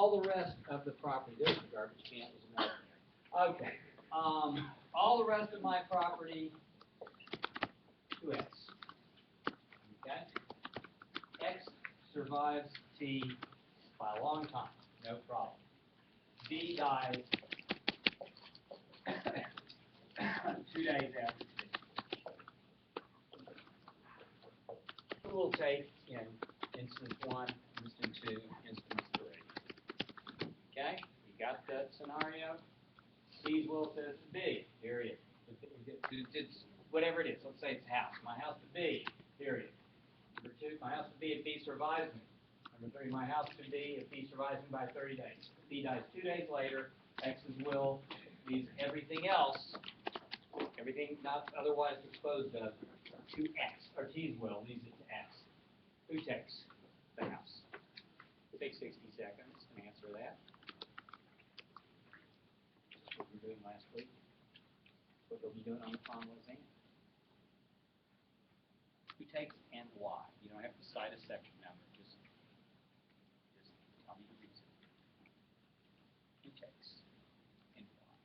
all the rest of the property, there's the garbage can, was imaginary. Okay, all the rest of my property, 2x. Okay? X survives T by a long time, no problem. B dies 2 days after T. Who will take in instance 1, instance 2, instance 3? Okay? You got that scenario? C's will says to B, period. It's whatever it is. Let's say it's house. My house to B, period. Number 2, my house to B if B survives me. Number 3, my house to B if B survives me by 30 days. B dies 2 days later. X's will leaves everything else, everything not otherwise disposed of, to X. Or T's will leaves it to X. Who takes the house? Take 60 seconds and answer that. That's what we were doing last week. What they'll be doing on the final exam. Who takes and why? You don't have to cite a section number. Just tell me the reason. Who takes and why?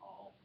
All.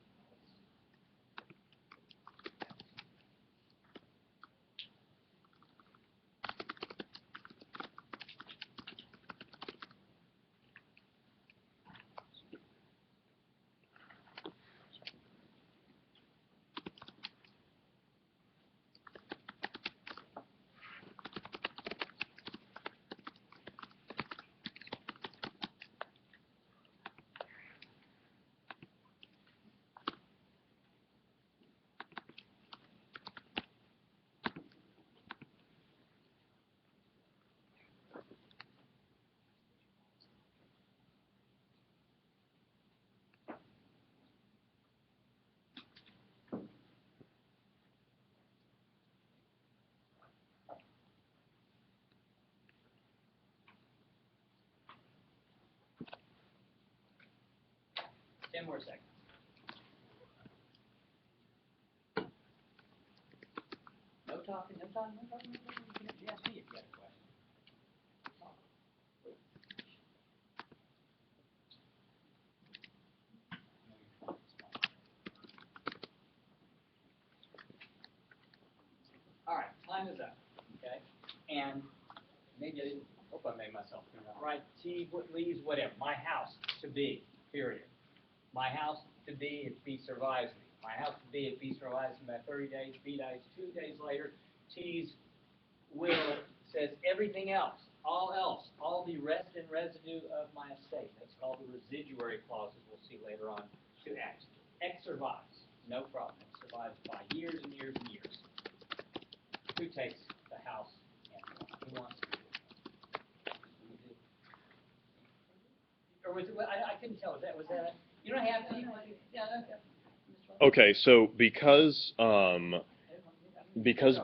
10 more seconds. No talking, no talking, no talking, no talking. You ask me if you have a question. All right, time is up. Okay, and maybe I didn't. Hope I made myself clear enough. Right, T leaves whatever. My house to B. Period. My house to B if B survives me. My house to B if B survives me by 30 days. B dies 2 days later. T's will says everything else, all the rest and residue of my estate. That's called the residuary clauses. We'll see later on. To X. X survives. No problem. X survives by years and years and years. Who takes the house and who wants to do it? Or was it? I couldn't tell. Was that? You don't have to. Yeah. Okay, so because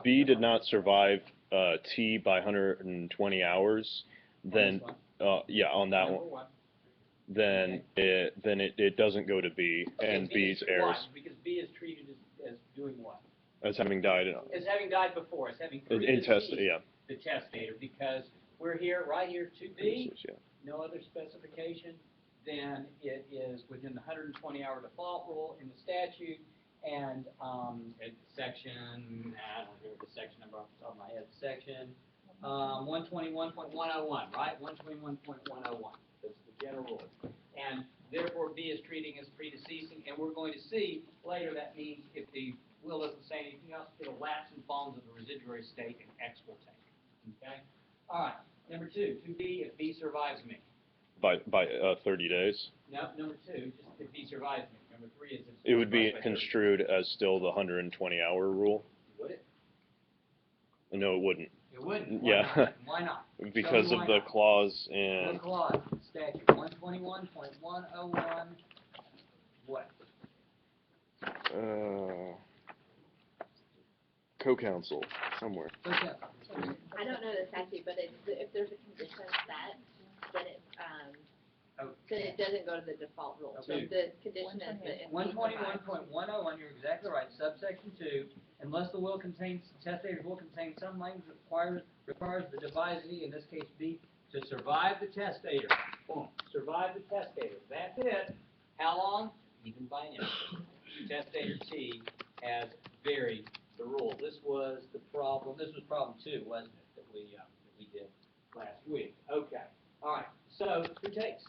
B did not survive T by 120 hours, then yeah, on that one, then it doesn't go to B, and B's heirs. Why? Because B is treated as doing what? As having died. As having died before, as having yeah. The testator, because we're here, right here, to B, yeah. No other specification, then it is within the 120-hour default rule in the statute, and it's section, I don't remember the section number off the top of my head, section 121.101, right? 121.101, that's the general rule. And therefore, B is treating as predeceasing, and we're going to see later that means if the will doesn't say anything else, it'll lapse in bonds of the residuary estate, and X will take it. Okay? All right. Number 2, to B if B survives me. By 30 days? No, number 2, just if B survives me. Number 3 is if it would be construed as still the 120-hour rule? Would it? No, it wouldn't. It wouldn't? Yeah. Why not? Because of the clause in... The clause, statute 121.101, what? Co-counsel, somewhere. Co-counsel. I don't know the statute, but if there's a condition set, then it, then it doesn't go to the default rule. So Okay. the condition is that if One B twenty-one survives. point one oh one, you're exactly right, subsection 2, unless the will contains, testator's will contain some language that requires the devisee, in this case B, to survive the testator. Boom, survive the testator, that's it. How long? Even by an instant. Testator T has varied the rule. This was problem 2, wasn't it, that we did last week. Okay, all right, so who takes?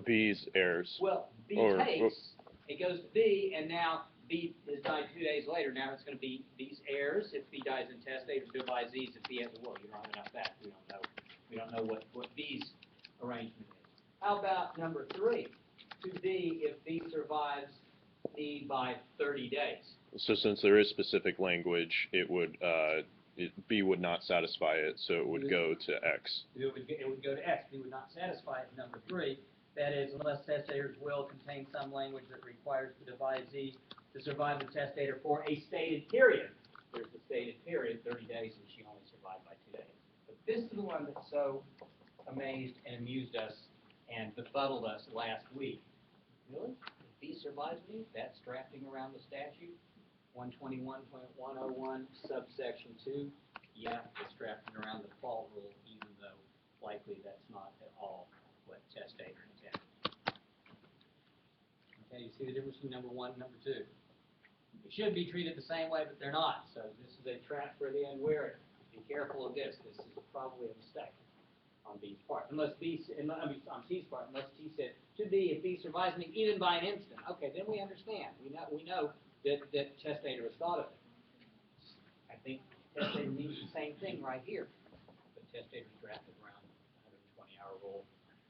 B's heirs. Well, B takes, it goes to B, and now B has died 2 days later. Now it's going to be B's heirs if B dies intestate, or devisees if B has a will. You don't have enough facts. We don't know. We don't know what B's arrangement is. How about number 3? To B if B survives B by 30 days. So since there is specific language, it would B would not satisfy it, so it would go to X. It would go to X. B would not satisfy it. Number 3. That is, unless testator's will contains some language that requires the devisee to survive the testator for a stated period. There's the stated period, 30 days, and she only survived by 2 days. But this is the one that so amazed and amused us and befuddled us last week. Really? If B survives me, that's drafting around the statute. 121.101, subsection 2. Yeah, it's drafting around the default rule, even though likely that's not at all what testator intended. Okay, you see the difference between number 1 and number 2. It should be treated the same way, but they're not. So this is a trap for the unwary. Be careful of this. This is probably a mistake on B's part. Unless on T's part, unless T said, to B, if B survives me even by an instant. Okay, then we understand. We know that testator has thought of it. I think testator means the same thing right here. But testator's drafted around the 120-hour rule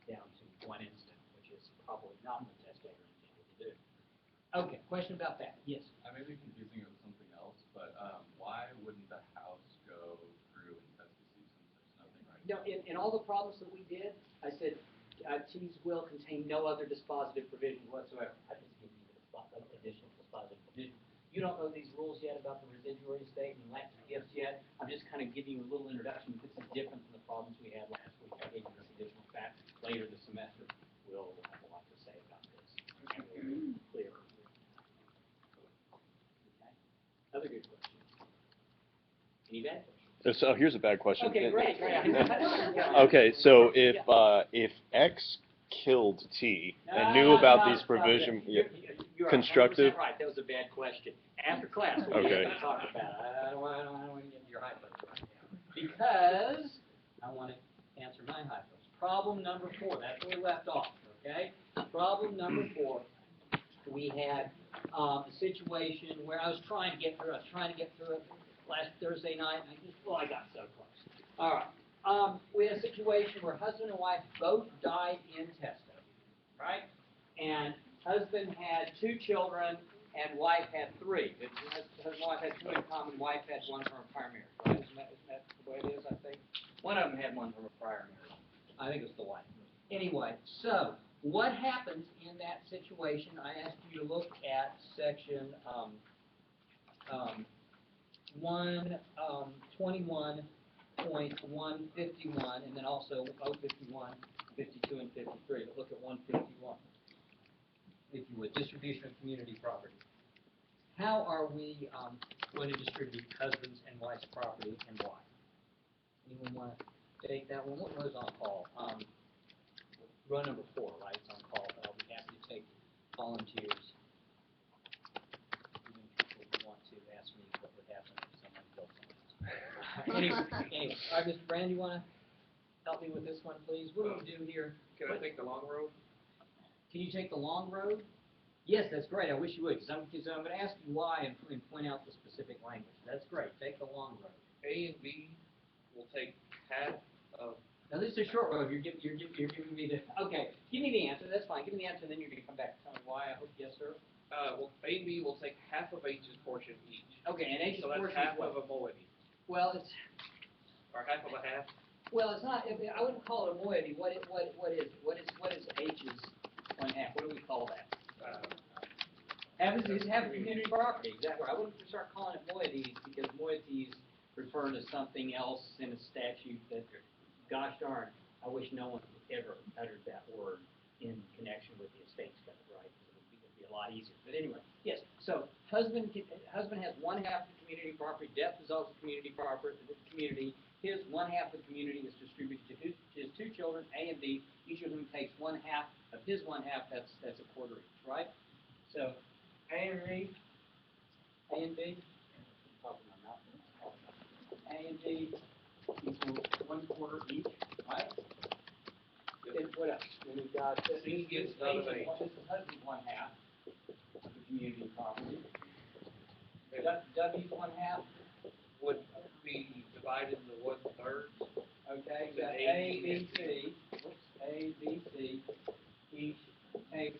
down to 1 instant, which is probably not what testator intended to do. Okay, question about that. Yes? I may be confusing it with something else, but why wouldn't the house go through intestacy since there's nothing right No, in all the problems that we did, I said T's will contain no other dispositive provision whatsoever. I just give you the additional dispositive provision. You don't know these rules yet about the residuary estate and latent gifts yet. I'm just kind of giving you a little introduction. This is different from the problems we had last week. I gave you this additional fact. Later this semester, we'll have a lot to say about this. And we'll be clearer. Okay. Other good questions? Any bad questions? So here's a bad question. Okay, great. Okay, so if X killed T and knew about these provisions, You're constructive. 100% right. That was a bad question. After class, we're Okay. going to talk about it. I don't want to get into your hypos right now because I want to answer my hypos. Problem number 4. That's where we left off. Okay. Problem number 4. We had a situation where I was trying to get through. it last Thursday night, and I got so close. All right. We had a situation where husband and wife both died intestate, right? And husband had 2 children, and wife had 3. Husband and wife had 2 in common. Wife had 1 from a prior marriage. Right? Isn't that the way it is? I think one of them had 1 from a prior marriage. I think it was the wife. Anyway, so what happens in that situation? I asked you to look at section 121.151, and then also 051, 52, and 53. But look at 151, if you would, distribution of community property. How are we going to distribute husbands and wives' property, and why? Anyone want to take that one? What was on call? Row number 4, right? It's on call, but I'll be happy to take volunteers. Even people who want to ask me what would happen if someone killed someone. Anyway, all right, Mr. Brand, you want to help me with this one, please? What do we do here? Can I take the long road? Can you take the long road? Yes, that's great. I wish you would, because I'm going to ask you why and point out the specific language. That's great. Take the long road. A and B will take half of. Now this is a short road. You're giving me the. Okay, give me the answer. That's fine. Give me the answer, and then you're going to come back and tell me why. I hope yes, sir. Well, A and B will take half of H's portion each. Okay, and H's So that's portion half is what? of a moiety. Well, it's. Or half of a half. Well, it's not. I wouldn't call it a moiety. What is H's 1/2? What do we call that? Half is community property. Exactly. I wouldn't start calling it moieties because moieties refer to something else in a statute that, gosh darn, I wish no one ever uttered that word in connection with the estates code, right? It'd be a lot easier. But anyway, yes, so husband has one half of the community property, death dissolves the community property, the community. His one half of the community is distributed to his two children, A and B. Each of them takes one half of his one half. That's a quarter each, right? So A and B, A and B, A and B equals 1/4 each, right? Then what else? Then we've got C gets none of this each. is the husband's one half of the community property. W's one half. Would be divided into 1/3. Okay, So so A, B, C, A, B, C, each takes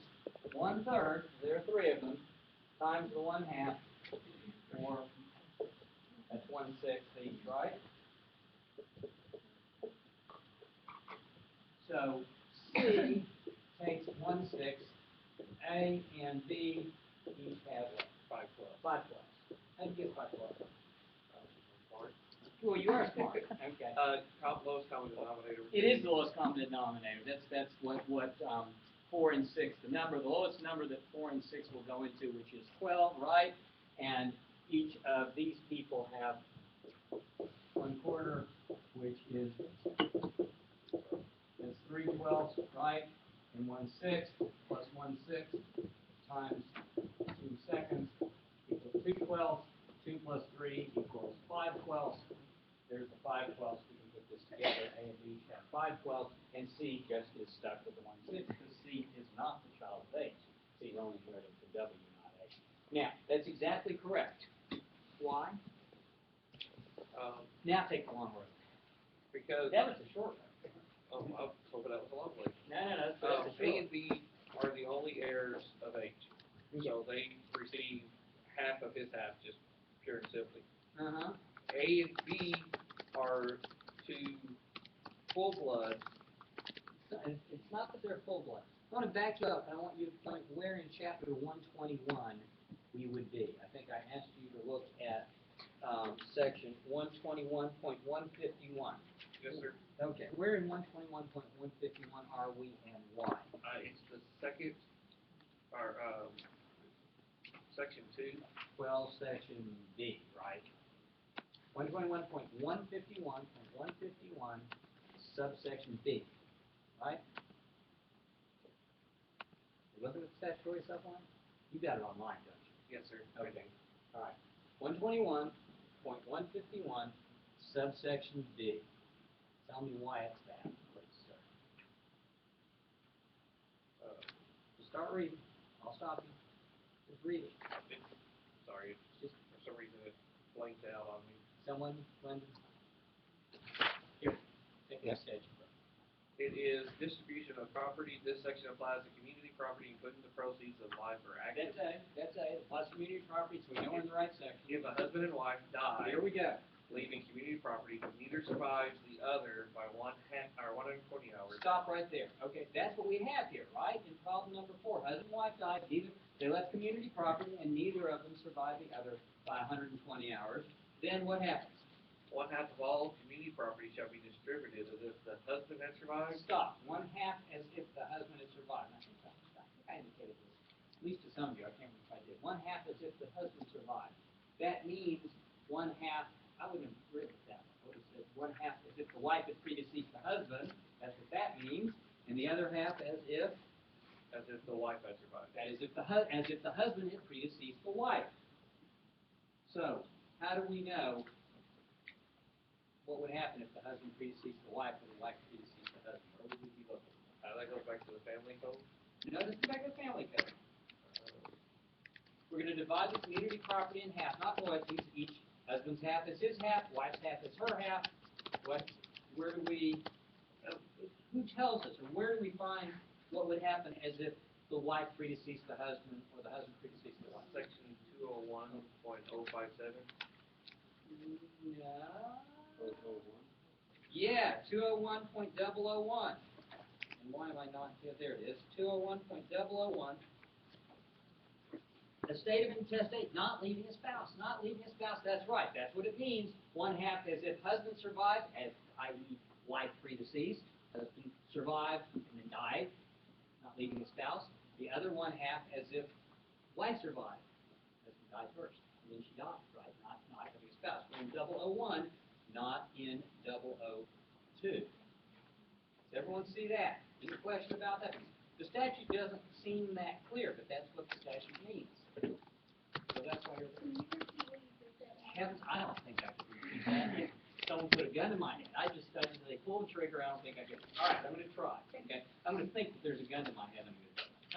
1/3, there are three of them, times the one half, or that's 1/6 each, right? So C takes 1/6, A and B each have what? 5/12. How'd you get 5/12? Well, you are smart. Okay. Lowest common denominator. It is the lowest common denominator. That's what 4 and 6. The lowest number that 4 and 6 will go into, which is 12, right? And each of these people have 1/4, which is 3/12, right? And 1/6 plus 1/6 times 2 seconds equals 2/12. 2 plus 3 equals 5/12. There's the 5/12. We can put this together. A and B each have 5/12, and C just is stuck with the 1/6 because C is not the child of H. C is only inheriting from W, not H. Now, that's exactly correct. Why? Now take the long road. Because That was a short road. I was hoping that was a long way. No, that's a A short and B are the only heirs of H, so they receive half of his half, just pure and simply. Uh-huh. A and B are two full blood. It's not that they're full blood. I want to back you up, and I want you to point where in chapter 121 we would be. I think I asked you to look at section 121.151. Yes, sir. Okay, where in 121.151 are we and why? It's the second, or section 2. 12, section B, right? 121.151.151, subsection B, right? You looking at the statutory supplement? You got it online, don't you? Yes, sir. Okay, all right. 121.151, subsection B. Tell me why it's that, please, sir. Just start reading. I'll stop you. Just read it. Sorry, Just for some reason it blanked out on me. someone, Linda. Here, take Yes. that stage. It is distribution of property. This section applies to community property, including the proceeds of life or active. That's A, plus community property, so we know we're in the right section. If a husband and wife die, Here we go. leaving community property, neither survives the other by 120 hours. Stop right there. Okay, that's what we have here, right? In problem number 4, husband and wife died, they left community property, and neither of them survived the other by 120 hours. Then what happens? 1/2 of all community property shall be distributed as if the husband had survived. Stop. 1/2 as if the husband had survived. I think I indicated this, at least to some of you. I can't remember if I did. 1/2 as if the husband survived. That means 1/2. I wouldn't have written it that way. I would have said 1/2 as if the wife had predeceased the husband. That's what that means. And the other half as if the wife had survived. that is as if the husband had predeceased the wife. So how do we know what would happen if the husband predeceased the wife or the wife predeceased the husband? Where would we be looking? That goes back to the family code. Notice the back of the family code. We're going to divide the community property in half, not royalties. Each husband's half is his half, wife's half is her half. Where do we? Who tells us, or where do we find what would happen as if the wife predeceased the husband or the husband predeceased the wife? Section 201.057. No. Yeah, 201.001. And why am I not here? There it is. 201.001. A state of intestate, not leaving a spouse. Not leaving a spouse, that's right. That's what it means. 1/2 as if husband survived, as i.e. wife predeceased. Husband survived and then died. Not leaving the spouse. The other one half as if wife survived. Husband died first, and then she died, right? Not having a spouse. We're in 001, not in 002. Does everyone see that? Any question about that? The statute doesn't seem that clear, but that's what the statute means. So that's why you're heavens, I don't think I can repeat that yet. Someone put a gun in my head. I just studied, they pull the trigger, I don't think I can. All right, I'm going to try. Okay, I'm going to think that there's a gun in my head.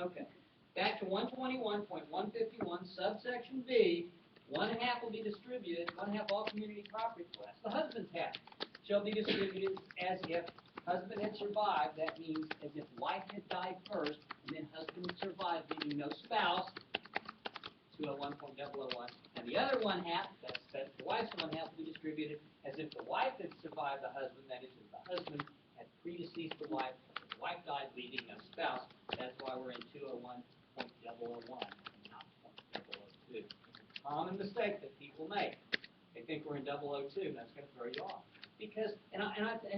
Okay, back to 121.151, subsection B. 1/2 will be distributed. 1/2 all community property class. The husband's half shall be distributed as if husband had survived. That means as if wife had died first, and then husband survived, leaving no spouse. 201.001. And the other 1/2, that's the wife's 1/2, will be distributed as if the wife had survived the husband. That is, if the husband had predeceased the wife, the wife died, leaving no spouse. That's why we're in 201.001, not 0.002. It's a common mistake that people make. They think we're in 002. That's going to throw you off. Because, and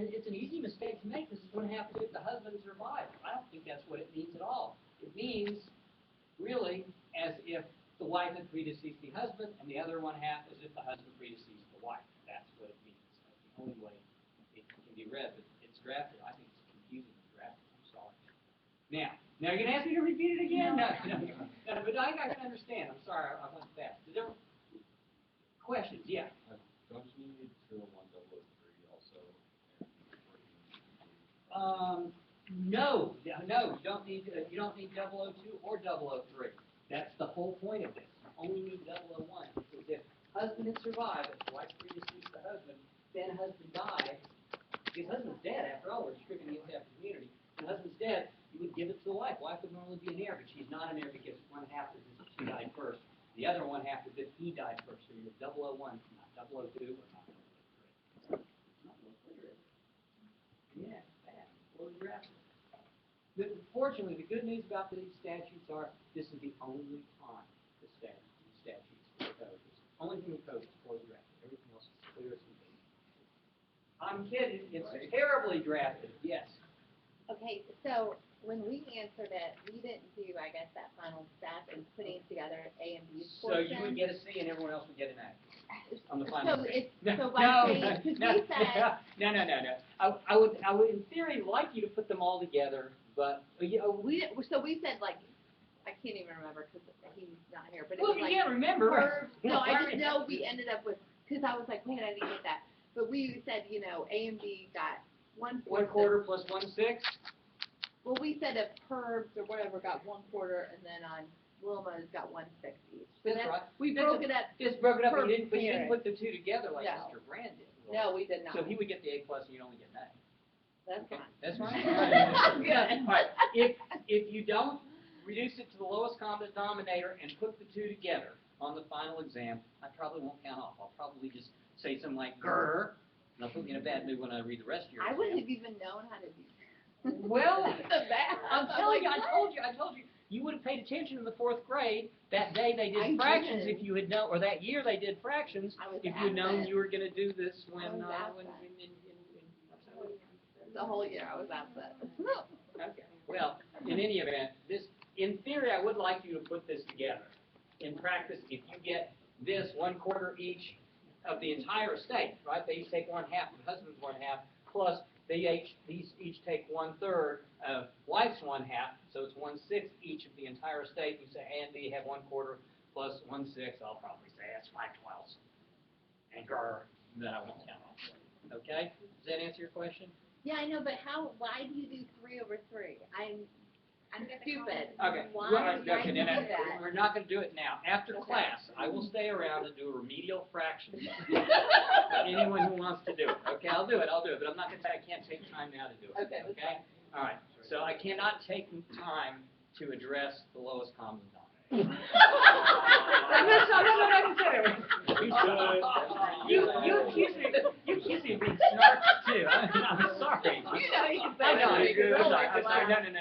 it's an easy mistake to make. This is 1/2 if the husband survived. I don't think that's what it means at all. It means, really, as if the wife had predeceased the husband, and the other 1/2 as if the husband predeceased the wife. That's what it means. That's the only way it can be read, but it's drafted. I think it's confusing to draft it. I'm sorry. Now you're going to ask me to repeat it again? No, but I can understand. I'm sorry, I went fast. Is there questions? Yeah. Don't you need 201.003 also? No, you don't need 002 or 003. That's the whole point of this. You only need 001. Because if husband had survived, if wife predeceased the husband, then husband died. Because husband's dead, after all, we're distributing it after community. When husband's dead, you would give it to the wife. Wife would normally be an heir, but she's not an heir because 1/2 is if she died first. The other 1/2 is if he died first. So you're 001, not 002, or not 003. Not real clear, is it? Yeah, bad. What was drafted? Fortunately, the good news about these statutes are this is the only time the statutes, the code, only thing the code is poorly drafted. Everything else is clear as can be. I'm kidding. It's terribly drafted. Yes. Okay, so when we answered it, we didn't do, I guess, that final step in putting together A and B So portion. you would get a C and everyone else would get an A on the final. So it's No, so by no, saying, because we said no. I would in theory like you to put them all together, but we said like I can't even remember because he's not here, but it well, was you like can't remember. no, I just know we ended up with because I was like, man, I didn't get that, but we said A and B got 1/4 plus 1/6. Well, we said if Herbs or whatever got 1/4, and then on Wilma's got 1/6 each. So That's right. We broke it up. Just broke it up, per but you didn't parent. put the two together like No. Mr. Brand did. No, we did not. So he would get the A plus and you'd only get an A. That's Okay, fine. that's right. All right. Good. All right. If you don't reduce it to the lowest common denominator and put the two together on the final exam, I probably won't count off. I'll probably just say something like grr, and I'll put you in a bad mood when I read the rest of your I exam. wouldn't have even known how to do that. Well, Bad. I'm telling you, I told you, you would have paid attention in the 4th grade. That day they did I fractions did. if you had known, or that year they did fractions I was if you had known absent. you were going to do this when I was absent. The whole year I was absent. Okay. Well, in any event, in theory, I would like you to put this together. In practice, if you get this 1/4 each of the entire estate, right? They each take 1/2, the husband's 1/2, plus these each take 1/3 of wife's 1/2, so it's 1/6 each of the entire estate. You say A and B have 1/4 plus 1/6. I'll probably say that's 5/12. And grr, then I won't count off. Okay? Does that answer your question? Yeah, I know, but why do you do 3/3? I'm stupid. Okay. Why Well, do okay, you then do that? we're not going to do it now. After Okay. class, I will stay around and do a remedial fraction. Anyone who wants to do it. Okay, I'll do it, but I'm not going to say I can't take time now to do it. Okay. Okay? All right. So I cannot take time to address the lowest common denominator. That's not what I can say. You accuse me of being snarky too. I'm sorry. You know you can say I know. that. You can roll I'm like sorry. that. No.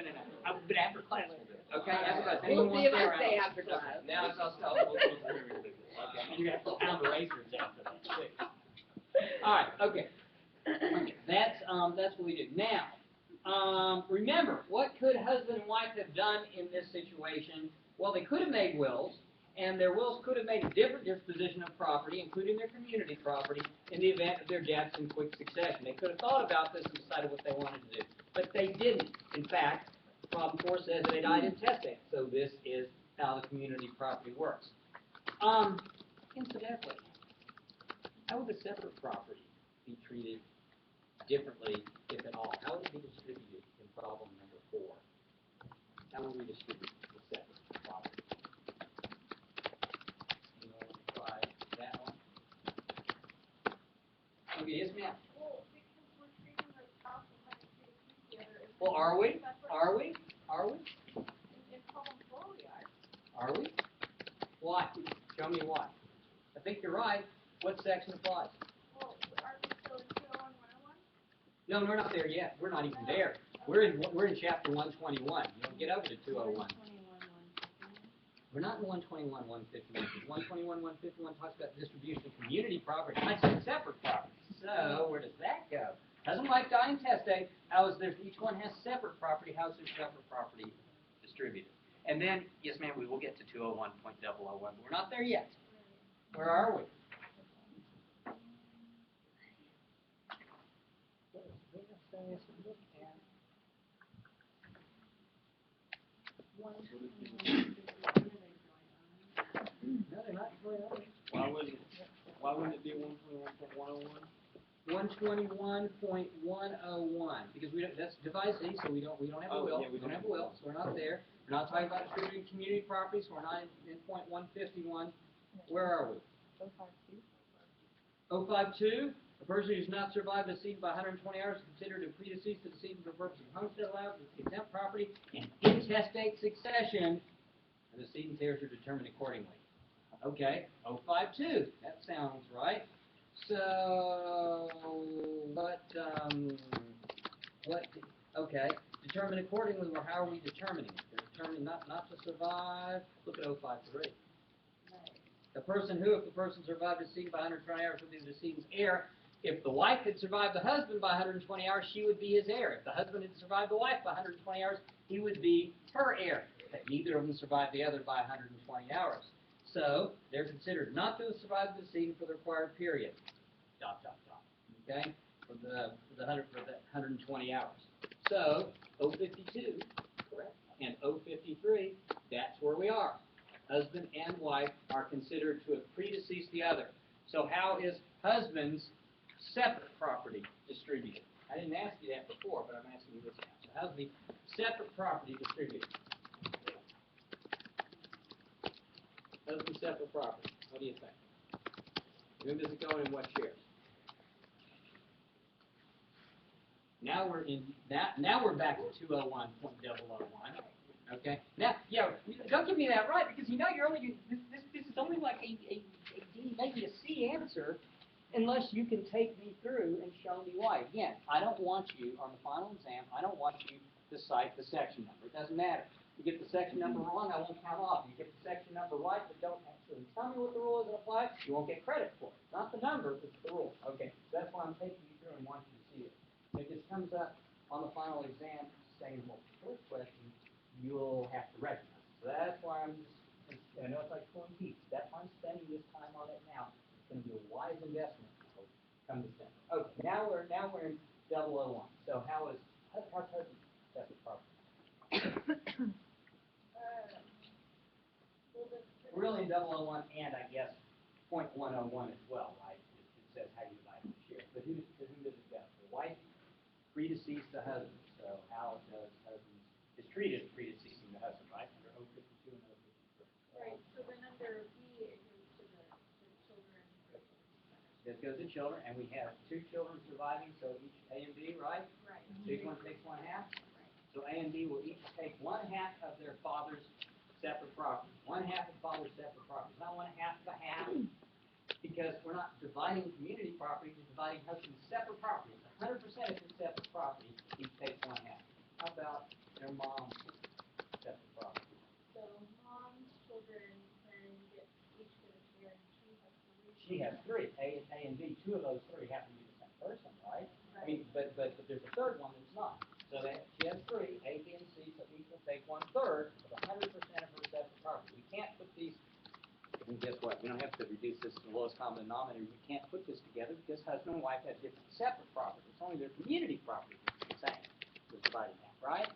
But after class we'll do it. Okay? After class. We'll Anyone see wants if to I stay stay around? after class. Now it's all okay. And you're going to have to pound the razors after that too. All right. Okay. That's what we do. Now, Remember, what could husband and wife have done in this situation? Well, they could have made wills, and their wills could have made a different disposition of property, including their community property, in the event of their deaths in quick succession. They could have thought about this and decided what they wanted to do, but they didn't. In fact, problem 4 says they died intestate, so this is how the community property works. Incidentally, how would the separate property be treated differently, if at all? How would it be distributed in problem number 4? How would we distribute the separate property? You want to try that one? Okay, yes, ma'am. Well, because we're treating the house and having to treat together. Well, are we? Are we? Are we? In problem 4 we are. Are we? Why? Show me why. I think you're right. What section applies? Well, are we still in 201, 101? No, we're not there yet. We're not even there. We're in chapter 121. You don't get over to 201. We're not in 121, 151. 121, 151 talks about distribution of community property, not just separate property. So where does that go? Doesn't like die intestate. How is there? Each one has separate property. How is their separate property distributed? And then, yes, ma'am, we will get to 201.001, but we're not there yet. Where are we? No, they're not joint owners. Why wouldn't it be 121.101? 121.101, because that's device C, so we don't have a Oh, will. yeah, We don't have a will, so we're not there. We're not talking about distributing community properties, so we're not in point 151. Where are we? 052. A person who's not survived the decedent by 120 hours is considered a predeceased to the decedent for the purpose of homestead allowance, exempt property, and intestate succession. And the decedent's heirs are determined accordingly. Okay, 052. That sounds right. So, okay, determine accordingly, or how are we determining it? They're determining not to survive. Look at 053. The person who, if the person survived the decedent by 120 hours, would be the decedent's heir. If the wife had survived the husband by 120 hours, she would be his heir. If the husband had survived the wife by 120 hours, he would be her heir. But neither of them survived the other by 120 hours. So, they're considered not to have survived the decedent for the required period. ... Okay? For the 120 hours. So, 052, correct? And 053, that's where we are. Husband and wife are considered to have predeceased the other. So how is husband's separate property distributed? I didn't ask you that before, but I'm asking you this now. So how's the separate property distributed? Husband's separate property. What do you think? Who does it go in what shares? Now we're back to 201.001. Okay. Now, yeah, don't give me that right, because you know you're only this is only like a D, maybe a C answer, unless you can take me through and show me why. Again, I don't want you on the final exam. I don't want you to cite the section number. It doesn't matter. You get the section number wrong, I won't count off. You get the section number right, but don't actually tell me what the rule is and apply it, you won't get credit for it. Not the number, it's the rule. Okay. So that's why I'm taking you through and want you to see it. If this comes up on the final exam saying, well, first question, you'll have to recognize it. So that's why I know it's like pulling teeth. That's why I'm spending this time on it now. It's going to be a wise investment come December. Okay, now we're in 001. So how's husband separate property? We're really in 001 and I guess 0.101 as well, right? It says how you divide the share. But who does it go? The wife predeceased the husband. So how does husband is treated as predeceasing the husband, right? Under 052 and 053. Right, so then under B, it goes to the children. This goes to children, and we have 2 children surviving, so each A and B, right? Right. Big one takes 1/2. So A and B will each take 1/2 of their father's separate property. 1/2 of father's separate property. Not 1/2 of a half, because we're not dividing community property, we're dividing husband's separate property. 100% of his separate property, each takes 1/2. How about their mom's separate property? So mom's children then each get a share, and She has 3, A and B. 2 of those 3 happen to be the same person, right? I mean, but there's a third one that's not. So that and wife have different separate property. It's only their community property that's the same, was divided half, right?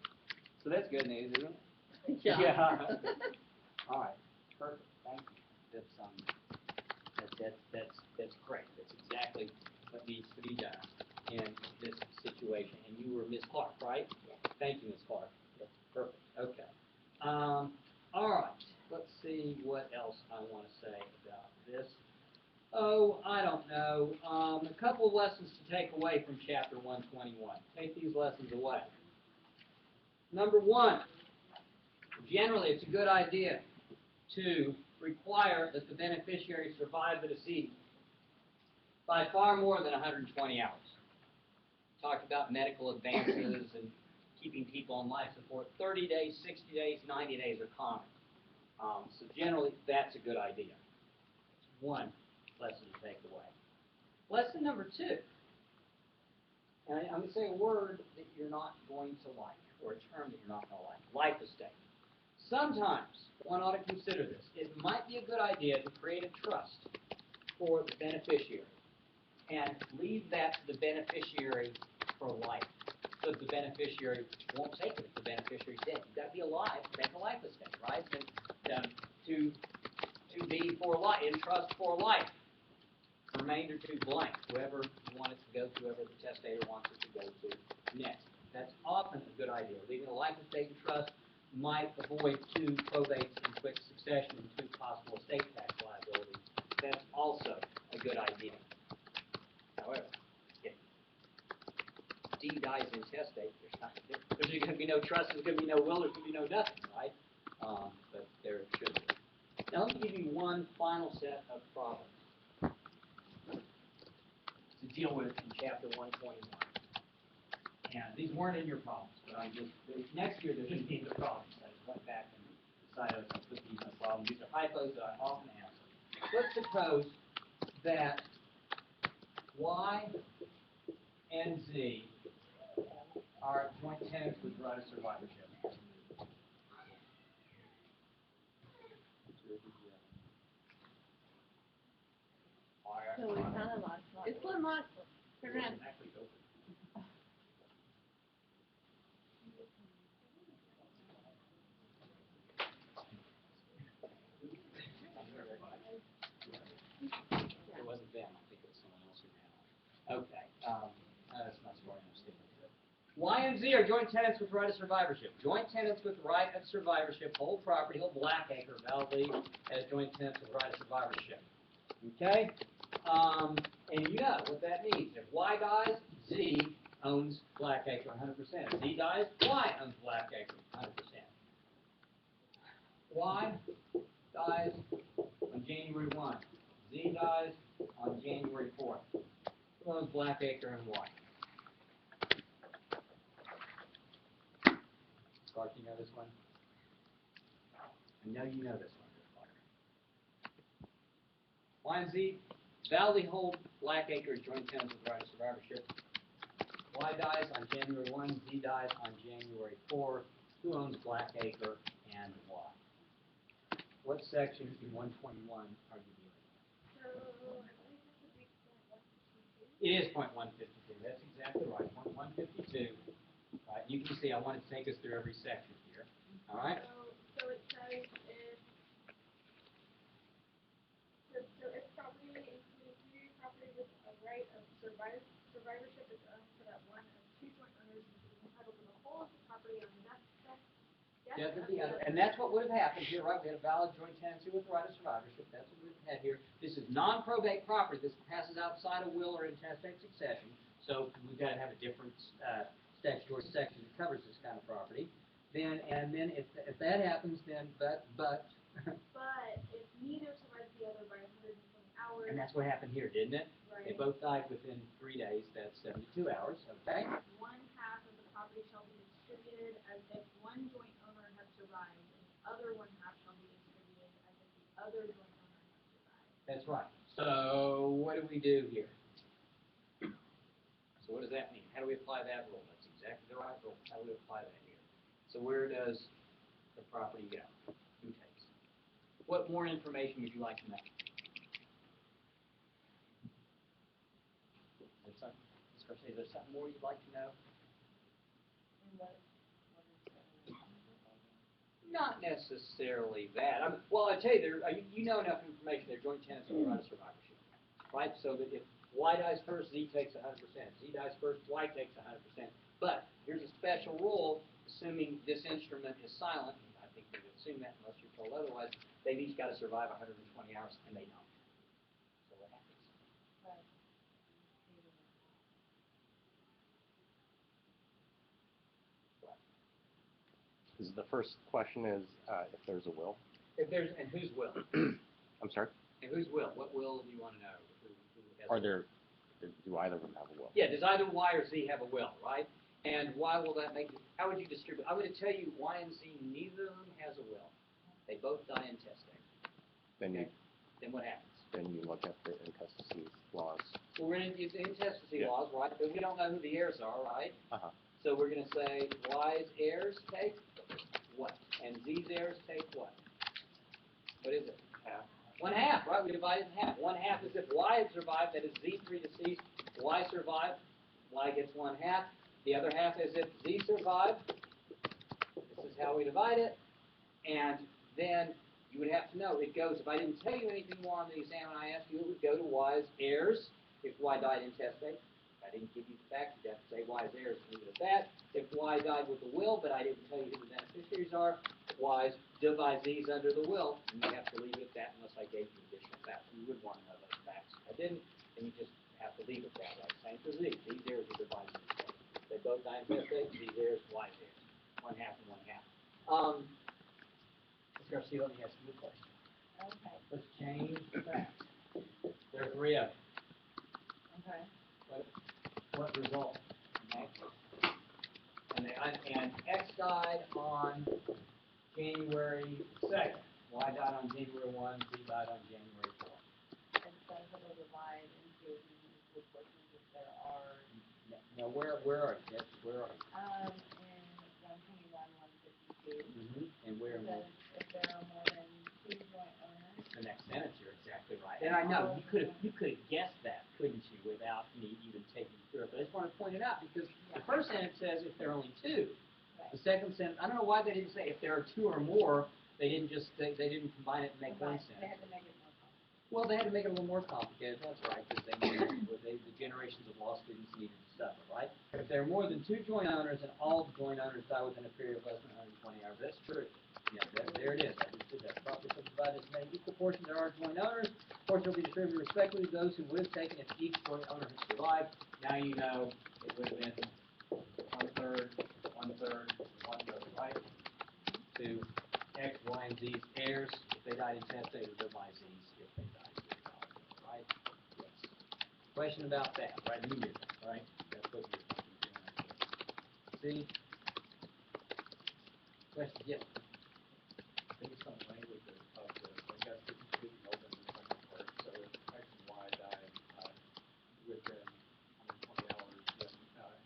So that's good news, isn't it? Yeah. All right, perfect, thank you. That's great. That's exactly what needs to be done in this situation. And you were Miss Clark, right? Yes. Thank you, Miss Clark. That's perfect, okay. All right, let's see what else I want to say about this. Oh, I don't know. A couple of lessons to take away from chapter 121. Take these lessons away. Number one, generally it's a good idea to require that the beneficiary survive the decedent by far more than 120 hours. Talked about medical advances and keeping people on life support. 30 days, 60 days, 90 days are common. So generally, that's a good idea. It's one lesson to take away. Lesson number two. And I'm going to say a word that you're not going to like, or a term that you're not going to like. Life estate. Sometimes one ought to consider this. It might be a good idea to create a trust for the beneficiary and leave that to the beneficiary for life. So the beneficiary won't take it if the beneficiary's dead. You've got to be alive to make a life estate, right? And, to be for life, in trust for life. Remainder to blank, whoever you want it to go to, whoever the testator wants it to go to next. That's often a good idea. Leaving a life estate in trust might avoid two probates in quick succession and two possible estate tax liabilities. That's also a good idea. However, if D dies in testate, there's going to be no trust, there's going to be no will, there's going to be no nothing, right? But there should be. Now let me give you one final set of problems to deal with in chapter 121. And these weren't in your problems, but next year they're going to be in the problems. I just went back and decided to put these in the problems. These are hypos that I often ask. Let's suppose that Y and Z are joint tenants with right of survivorship. So we kind of lost one. It's one month. Turn around. It wasn't them. I think it was someone else who ran off. Okay. That's not story I'm sticking to. Y and Z are joint tenants with right of survivorship. Joint tenants with right of survivorship hold property, hold Blackacre validly as joint tenants with right of survivorship. Okay? And you know what that means. If Y dies, Z owns Blackacre 100%. If Z dies, Y owns Blackacre 100%. Y dies on January 1. Z dies on January 4th. Who owns Blackacre and Y? Clark, you know this one? I know you know this one, Clark. Y and Z validly hold Blackacre as joint tenants with right of survivorship. Y dies on January 1, Z dies on January 4. Who owns Blackacre and Y? What section in 121 are you dealing with? So, I believe this would be .152. It is point 152. That's exactly right. Point 152. Right. You can see I wanted to take us through every section here. All right. So it says if property, including community property with a right of survivorship is owned for that one of two joint owners is entitled to the whole of the property on the death of the other. And that's what would have happened here, right? We had a valid joint tenancy with the right of survivorship. That's what we've had here. This is non-probate property. This passes outside of will or intestate succession. So we've got to have a different statutory section that covers this kind of property. Then if that happens, then but But if neither survives the other by 120 hours. and that's what happened here, didn't it? Right. They both died within 3 days. That's 72 hours. Okay. One half of the property shall be distributed as if one joint owner had survived, and the other one half shall be distributed as if the other joint owner had survived. That's right. So what do we do here? So what does that mean? How do we apply that rule? That's exactly the right rule. How do we apply that here? So where does the property go? Who takes it? What more information would you like to know? Ms. Garcia, is there something more you'd like to know? Not necessarily that. Well, I tell you, you know enough information. They're joint tenants and right of survivorship, right? So that if Y dies first, Z takes 100%. Z dies first, Y takes 100%. But here's a special rule: assuming this instrument is silent, and I think they would assume that unless you're told otherwise, they've each got to survive 120 hours, and they don't. So what happens? The first question is if there's a will. If there's, and whose will? I'm sorry? And whose will? What will do you want to know? Who has Are a there, do either of them have a will? Yeah, does either Y or Z have a will, right? And why will that make, how would you distribute? I'm going to tell you Y and Z, neither of them has a will. They both die intestate. Then you, Then what happens? then you look at the intestacy laws. Well, we're going to use the intestacy Yeah. laws, right? But we don't know who the heirs are, right? Uh-huh. So we're going to say Y's heirs take what? And Z's heirs take what? What is it? Half. 1/2, right? We divide it in half. 1/2 is if Y had survived, that is Z3 deceased. Y survived, Y gets 1/2. The other half is if Z survived. This is how we divide it. And then you would have to know, it goes, if I didn't tell you anything more on the exam and I asked you, it would go to Y's heirs if Y died intestate. If I didn't give you the facts, you'd have to say Y's heirs and leave it at that. If Y died with a will, but I didn't tell you who the beneficiaries are, Y's divide Z's under the will, and you have to leave it at that unless I gave you additional facts. You would want to know those facts. If I didn't, then you just have to leave it that way. Same for Z. Z's heirs are divided in the They both die intestate, Z's heirs, Y's heirs. 1/2 and 1/2. Ms. Garcia, let me ask you a question. Okay. Let's change the facts. There are 3 of them. Okay. What result? Okay. And X died on January 2nd. Y died on January 1. Z died on January 4th. And so it'll divide into equal portions if there are, Now, where are you? Yes, where are you? in 121, 152. And where? It says if there are more than 2 joint owners. The next sentence, you're exactly right. And I know you could have guessed that, couldn't you, without me even taking you through it. But I just want to point it out because the first sentence says if there are only 2. Right. The second sentence, I don't know why they didn't say if there are 2 or more. They didn't just they didn't combine it and make one They sentence. had to make it more complicated. Well, they had to make it a little more complicated. That's right, because the generations of law students needed to suffer, right? If there are more than 2 joint owners and all the joint owners die within a period of less than 120 hours, that's true. Yeah, there it is. I just did that. Property subdivided as many equal portions there are joint owners. Portions will be distributed respectively to those who would have taken if each joint owner had survived. Now you know it would have been 1/3, 1/3, 1/3, right? To X, Y, and Z's heirs if they died intestate, or divide Z's if they died intestate, right? Yes. Question about that, right? You knew that, right? That's what you're doing. See? Question, yes. I think some language of the, I guess this is really open in the second part, so if X and Y died within 120 hours, then.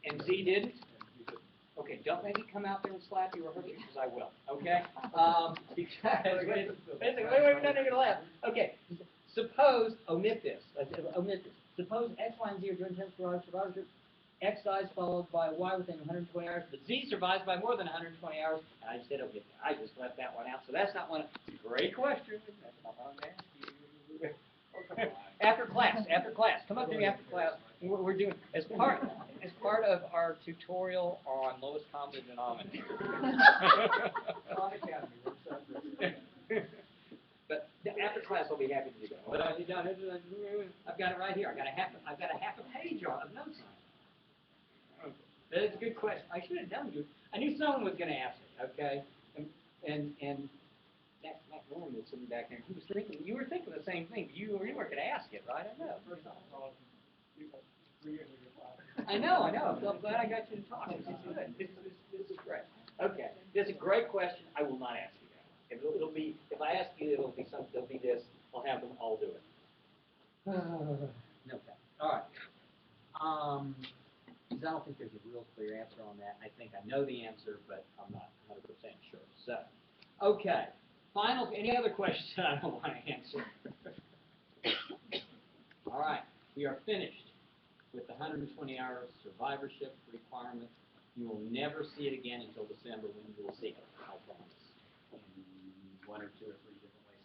And Z didn't? And you didn't. Okay, don't make me come out there and slap you or hurt you, because I will, okay? Because, wait, not even laugh. Okay, suppose, omit this, Suppose X, Y, and Z are joint tenants for survivorship. X dies followed by Y within 120 hours, but Z survives by more than 120 hours, and I just said omit that. I just left that one out, so that's not one. Great question. That's not what I'm going to ask you. After class, come up to me after class. We're doing as part of our tutorial on lowest common denominator. But after class, I'll be happy to do that. But I've got it right here. I've got a half a page of notes on it. That is a good question. I should have done it. I knew someone was going to ask it. Okay, and that Norm was sitting back there. He was thinking. You were thinking the same thing. You weren't going to ask it, right? I know. I know. I'm glad I got you to talk. This is good. This is great. Okay, this is a great question. I will not ask you that. It'll be if I ask you, it'll be something. It'll be this. I'll have them all do it. No. All right. Because I don't think there's a real clear answer on that. I think I know the answer, but I'm not 100% sure. So, okay. Any other questions that I don't want to answer? All right. We are finished. with the 120 hour survivorship requirement, you will never see it again until December when you will see it, I promise. In 1 or 2 or 3 different ways.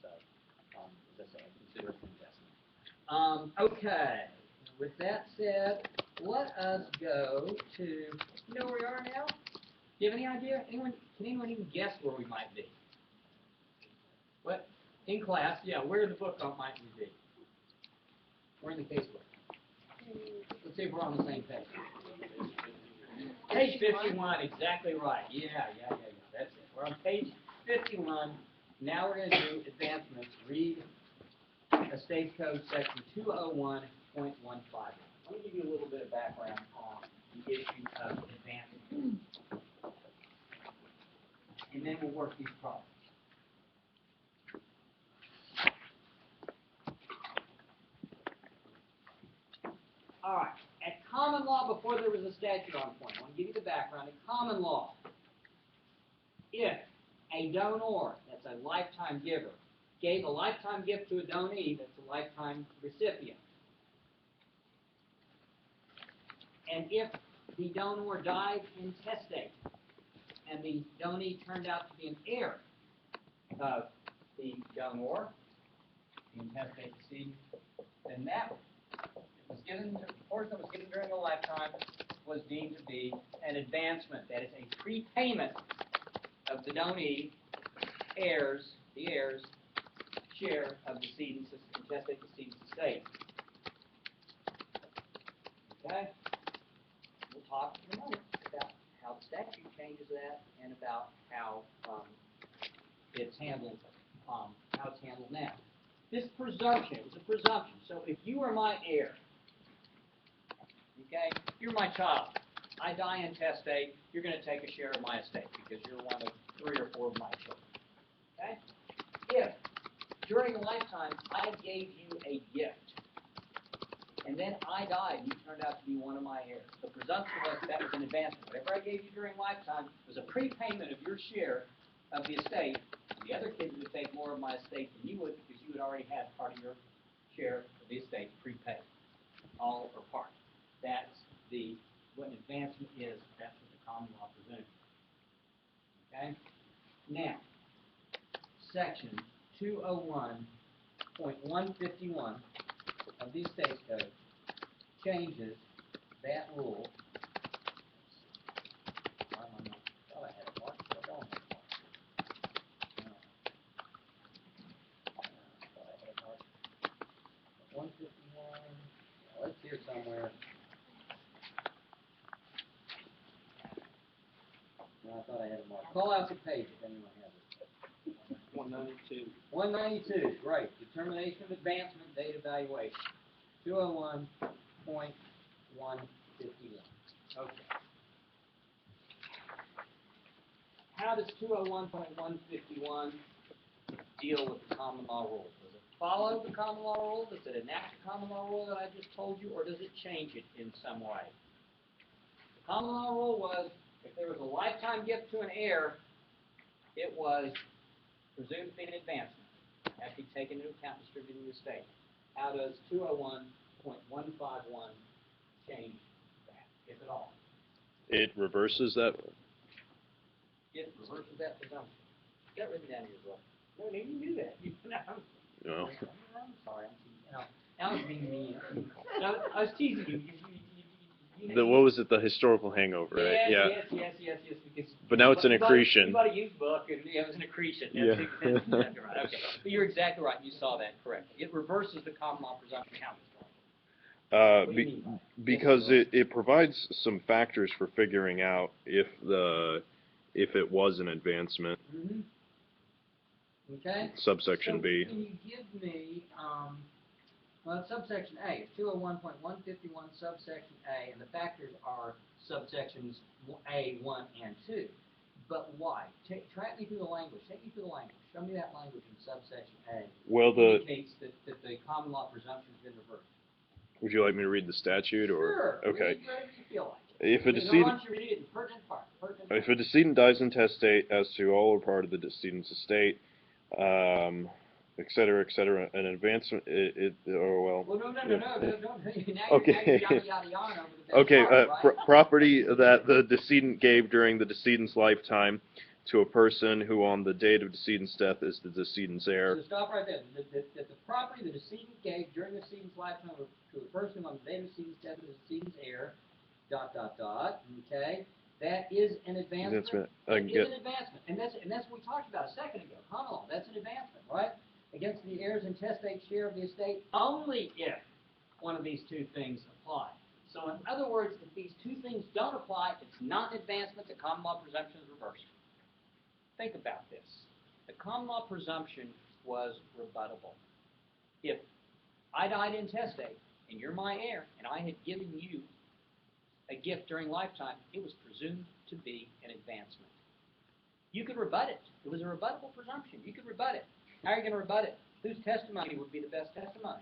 So, as I say, consider it an investment. Okay, with that said, let us go to, you know where we are now? Do you have any idea? Can anyone even guess where we might be? What? In class, yeah, where in the book might we be? We're in the casebook. Let's see if we're on the same page. Page 51, exactly right. Yeah. That's it. We're on page 51. Now we're going to do advancements. Read Estates Code section 201.151. Let me give you a little bit of background on the issue of advancement. And then we'll work these problems. All right. At common law, before there was a statute on point, I want to give you the background. At common law, if a donor, that's a lifetime giver, gave a lifetime gift to a donee, that's a lifetime recipient. And if the donor died intestate, and the donee turned out to be an heir of the donor, the intestate decedent, then that was given, the portion that was given during the lifetime was deemed to be an advancement. That is a prepayment of the donee heirs, the heirs' share of decedent's intestate decedent's estate. Okay? We'll talk in a moment about how the statute changes that and about how it's handled, now. This presumption, it was a presumption. So if you are my heir, okay, you're my child, I die intestate, you're going to take a share of my estate because you're one of 3 or 4 of my children. Okay? If during a lifetime I gave you a gift, and then I died and you turned out to be one of my heirs, the presumption was that was an advancement. Whatever I gave you during lifetime was a prepayment of your share of the estate. The other kids would take more of my estate than you would because you had already had part of your share of the estate prepaid, all or part. That's what an advancement is. That's what the common law presumes. Okay? Now, section 201.151 of the Estates Code changes that rule. Why am I not? I thought I had it marked. I don't have it marked. I thought I had it marked. 151. Well, it's here somewhere. No, I thought I had it marked. Call out the page if anyone has it. 192. 192, right. Determination of advancement, date evaluation. 201.151. Okay. How does 201.151 deal with the common law rule? Does it follow the common law rule? Does it enact the common law rule that I just told you, or does it change it in some way? The common law rule was if there was a lifetime gift to an heir, it was presumed to be an advancement. It had to be taken into account distributing the estate. How does 201.151 change that, if at all? It reverses that. It reverses that presumption. Get written down here, bro. No, you knew that. No. I'm sorry. I was being mean. No, I was teasing you because What was it? The historical hangover, right? Yes. Because But now it's an accretion. You bought a used book, and it was an accretion. That's exactly right. Okay, but you're exactly right. You saw that correctly. It reverses the common law presumption. How does it work? Because it provides some factors for figuring out if it was an advancement. Mm-hmm. Okay. Subsection so B. Can you give me subsection A, 201.151 subsection A, and the factors are subsections A, 1, and 2. But why? Track me through the language. Take me through the language. Show me that language in subsection A. Well, indicates that the common law presumption has been reversed. Would you like me to read the statute, or sure. okay? Read whatever you feel like. If a decedent, if a decedent dies intestate as to all or part of the decedent's estate, et cetera, an advancement, Well, no, no, no, no, no, no. Now Okay. you're yada, yada, yada over the best Okay, part, right? property that the decedent gave during the decedent's lifetime to a person who on the date of decedent's death is the decedent's heir. So stop right there. That the property the decedent gave during the decedent's lifetime to a person on the day of the decedent's death is the decedent's heir, ... Okay? That is an advancement. That is an advancement. And that's what we talked about a second ago. Common law, that's an advancement, right? Against the heirs and testate's share of the estate only if one of these two things apply. So in other words, if these two things don't apply, it's not an advancement. The common law presumption is reversed. Think about this. The common law presumption was rebuttable. If I died intestate and you're my heir and I had given you a gift during lifetime, it was presumed to be an advancement. You could rebut it. It was a rebuttable presumption. You could rebut it. How are you going to rebut it? Whose testimony would be the best testimony?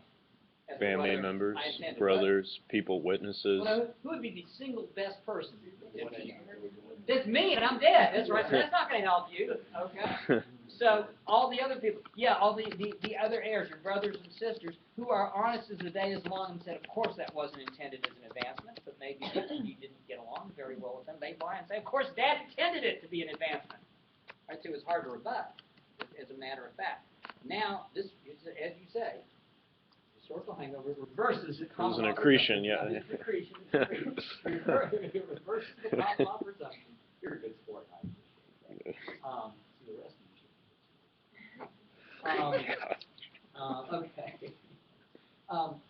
As to Family whether members, I intended, brothers, people, witnesses. well, who would be the single best person? That's me, and I'm dead. That's right. So that's not going to help you. Okay. So all the other people, yeah, all the other heirs, your brothers and sisters, who are honest as the day is long and said, of course that wasn't intended as an advancement, but maybe you didn't get along very well with them. They lie and say, of course Dad intended it to be an advancement. Right? So it was hard to rebut, as a matter of fact. Now, this is, as you say, historical hangover reverses the common law. It was an accretion, yeah. It's an accretion. It reverses the common law presumption. You're a good sport. I appreciate that. The rest of you should. Okay.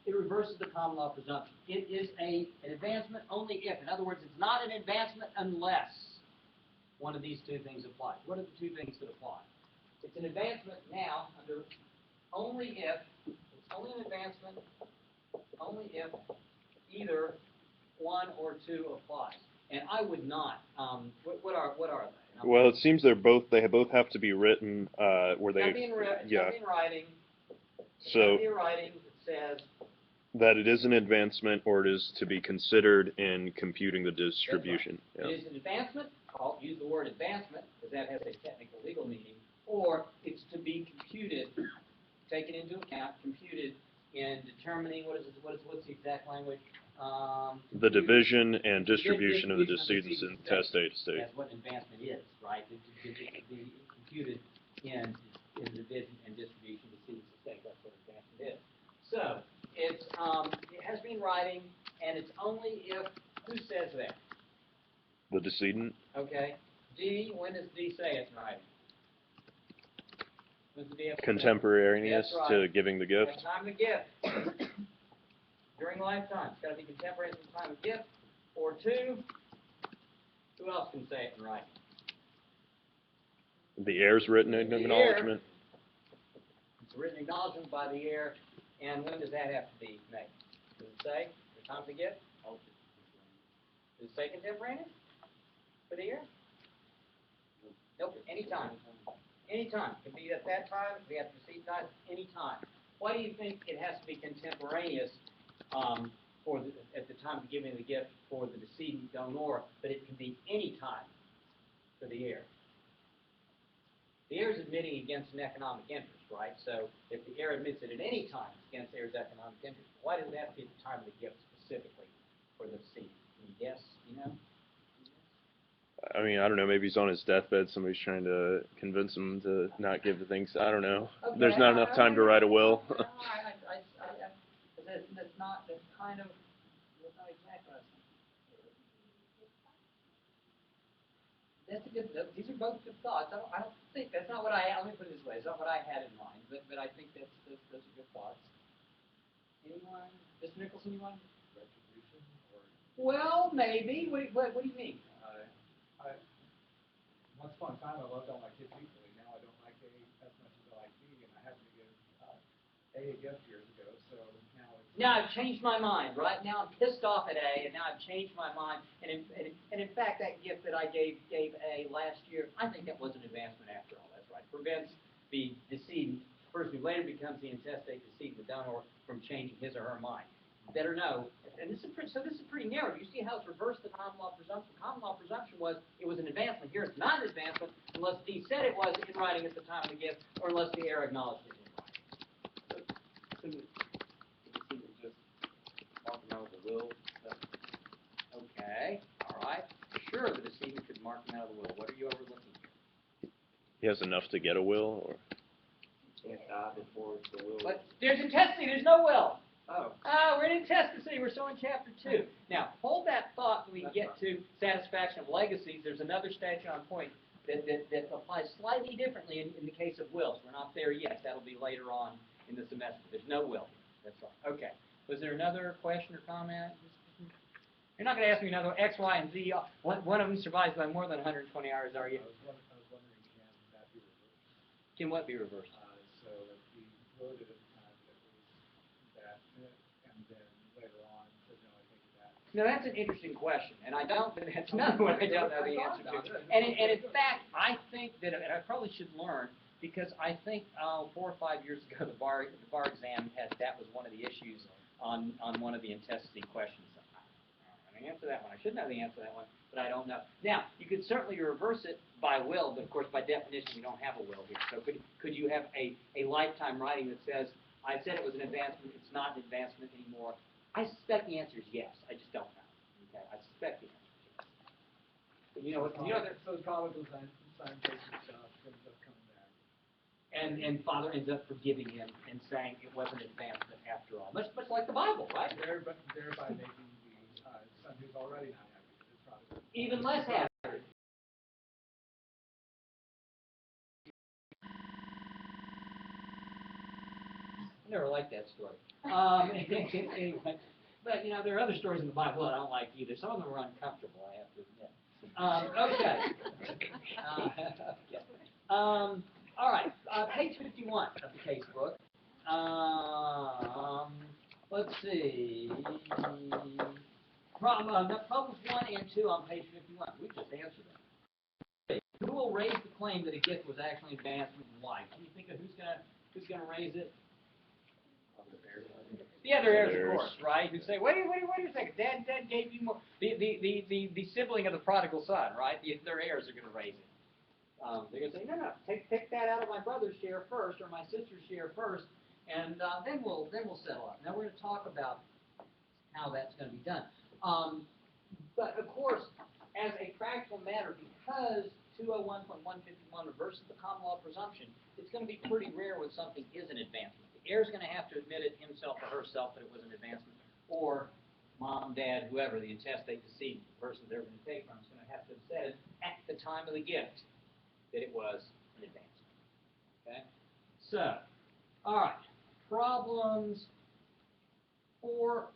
It reverses the common law presumption. It is an advancement only if. In other words, it's not an advancement unless one of these two things applies. What are the two things that apply? It's an advancement now under only if. It's only an advancement only if either one or two applies. And I would not. What are they? Well, it seems they both have to be written where they. It's gotta be in writing. It's So gotta be in writing that says that it is an advancement, or it is to be considered in computing the distribution. It is an advancement. I'll use the word advancement because that has a technical legal meaning. Or it's to be computed, taken into account, computed in determining what's the exact language? The division and distribution of the decedent's intestate estate. That's what advancement is, right? To be computed in the division and distribution of the decedent's estate. That's what advancement is. So it has been writing, and it's only if who says that? The decedent. Okay. D. When does D say it's writing? When's the D? Contemporaneous to giving the gift. At the time of the gift. During lifetime. It's got to be contemporaneous at the time of gift. Or two. Who else can say it in writing? The heir's written acknowledgement. It's a written acknowledgement by the heir. And when does that have to be made? Does it say the time of the gift? Does it say contemporaneous for the heir? Nope. Anytime. Anytime. It can be at that time. It can be at the decedent time. Anytime. Why do you think it has to be contemporaneous at the time of giving the gift for the decedent donor, but it can be any time for the heir? The heir is admitting against an economic interest, right? So if the heir admits it at any time, it's against the heir's economic interest. Why does it have to be at the time of the gift specifically for the decedent? Can you guess? You know? I mean, I don't know. Maybe he's on his deathbed. Somebody's trying to convince him to not give the things. I don't know. Okay, There's not enough time to write a will. That's not exactly. That's a good. These are both good thoughts. I don't think that's not what I. Let me put it this way. It's not what I had in mind, but I think those are good thoughts. Anyone? Mr. Nicholson, you want? Retribution or? Well, maybe. What do you mean? Once upon a time, I loved all my kids equally. Now I don't like A as much as I like B, and I happened to give A a gift years ago, so now it's... Now I've changed my mind. Right now I'm pissed off at A, and now I've changed my mind. And in fact, that gift that I gave A last year, I think that was an advancement after all. That's right. Prevents the decedent, the person who later becomes the intestate decedent, the donor, from changing his or her mind. Better know, and this is pretty narrow. You see how it's reversed the common law presumption? The common law presumption was it was an advancement. Here it's not an advancement unless D said it was in writing at the time of the gift, or unless the heir acknowledged it in writing. Couldn't just mark them out with a will? Okay, all right. Sure, the decedent could mark them out of the will. What are you overlooking here? He has enough to get a will, or? Can't die before the will. But there's intestacy, there's no will. Oh. We're in intestacy, we're still in chapter 2. Now, hold that thought when we get to satisfaction of legacies. There's another statute on point that applies slightly differently in the case of wills. We're not there yet. That'll be later on in the semester. There's no will. That's all. Okay. Was there another question or comment? You're not going to ask me another X, Y, and Z. One of them survives by more than 120 hours, are you? I was wondering, can that be reversed? Can what be reversed? So if we wrote it at the time that was that, and then later on said, no, I take it back. Now, that's an interesting question, and I don't, that's not what I don't know the answer to. And in fact, I think that, and I probably should learn, because I think 4 or 5 years ago, the bar exam that was one of the issues on one of the intestacy questions. I don't answer that one. I should know the answer to that one, but I don't know. Now, you could certainly reverse it by will, but of course, by definition, you don't have a will here. So could you have a lifetime writing that says, I said it was an advancement, it's not an advancement anymore? I suspect the answer is yes. I just don't know. Okay, I suspect the answer is yes. But you know what? So the prodigal son takes his stuff, ends up coming back. And father ends up forgiving him and saying it wasn't advancement after all. Much like the Bible, right? Thereby making the son who's already not happy with his prodigal. Even less happy. I never liked that story. Anyway, but you know, there are other stories in the Bible that I don't like either. Some of them are uncomfortable, I have to admit. Okay. Yeah. All right. Page 51 of the case book. Let's see. Problems 1 and 2 on page 51. We just answered them. Who will raise the claim that a gift was actually advanced and why? Can you think of who's gonna raise it? The other heirs, of course, right? Who say, wait a second, Dad gave you more. The sibling of the prodigal son, right? Their heirs are going to raise it. They're going to say, no, take that out of my brother's share first, or my sister's share first, and then we'll settle up. Now we're going to talk about how that's going to be done. But of course, as a practical matter, because 201.151 reverses the common law presumption, it's going to be pretty rare when something is an advancement. The heir is going to have to admit it himself or herself that it was an advancement, or mom, dad, whoever, the intestate decedent, the person they're going to take from, is going to have to have said it at the time of the gift that it was an advancement. Okay? So, all right. Problems 4,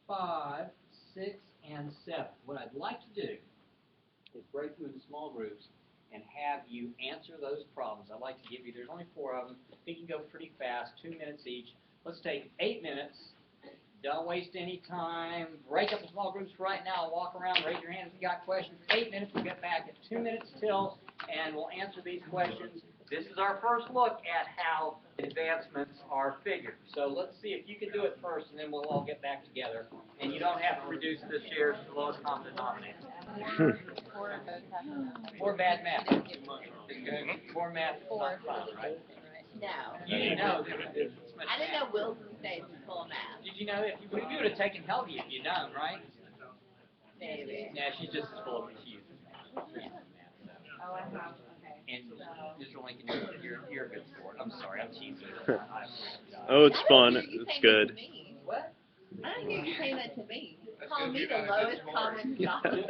5, 6, and 7. What I'd like to do is break them into small groups and have you answer those problems. I'd like to give you, there's only 4 of them. I think you can go pretty fast, 2 minutes each. Let's take 8 minutes. Don't waste any time. Break up the small groups right now. Walk around, raise your hand if you got questions. 8 minutes, we'll get back at 2 minutes till, and we'll answer these questions. This is our first look at how advancements are figured. So let's see if you can do it first, and then we'll all get back together. And you don't have to reduce the shares to the lowest common denominator. More bad math. More math is not fun, right? No. You didn't know. I didn't know Wilson State was full of math. Did you know that? You would have taken Helgi if you'd known, right? Maybe. Yeah, she's just as full of misuse. Oh, I have, okay. And Mr. Lincoln, you're a good sport. I'm sorry, I'm cheesy. Oh, it's I don't fun. hear you It's saying good. that to me. What? I don't hear you saying that to me. Call me the lowest common denominator.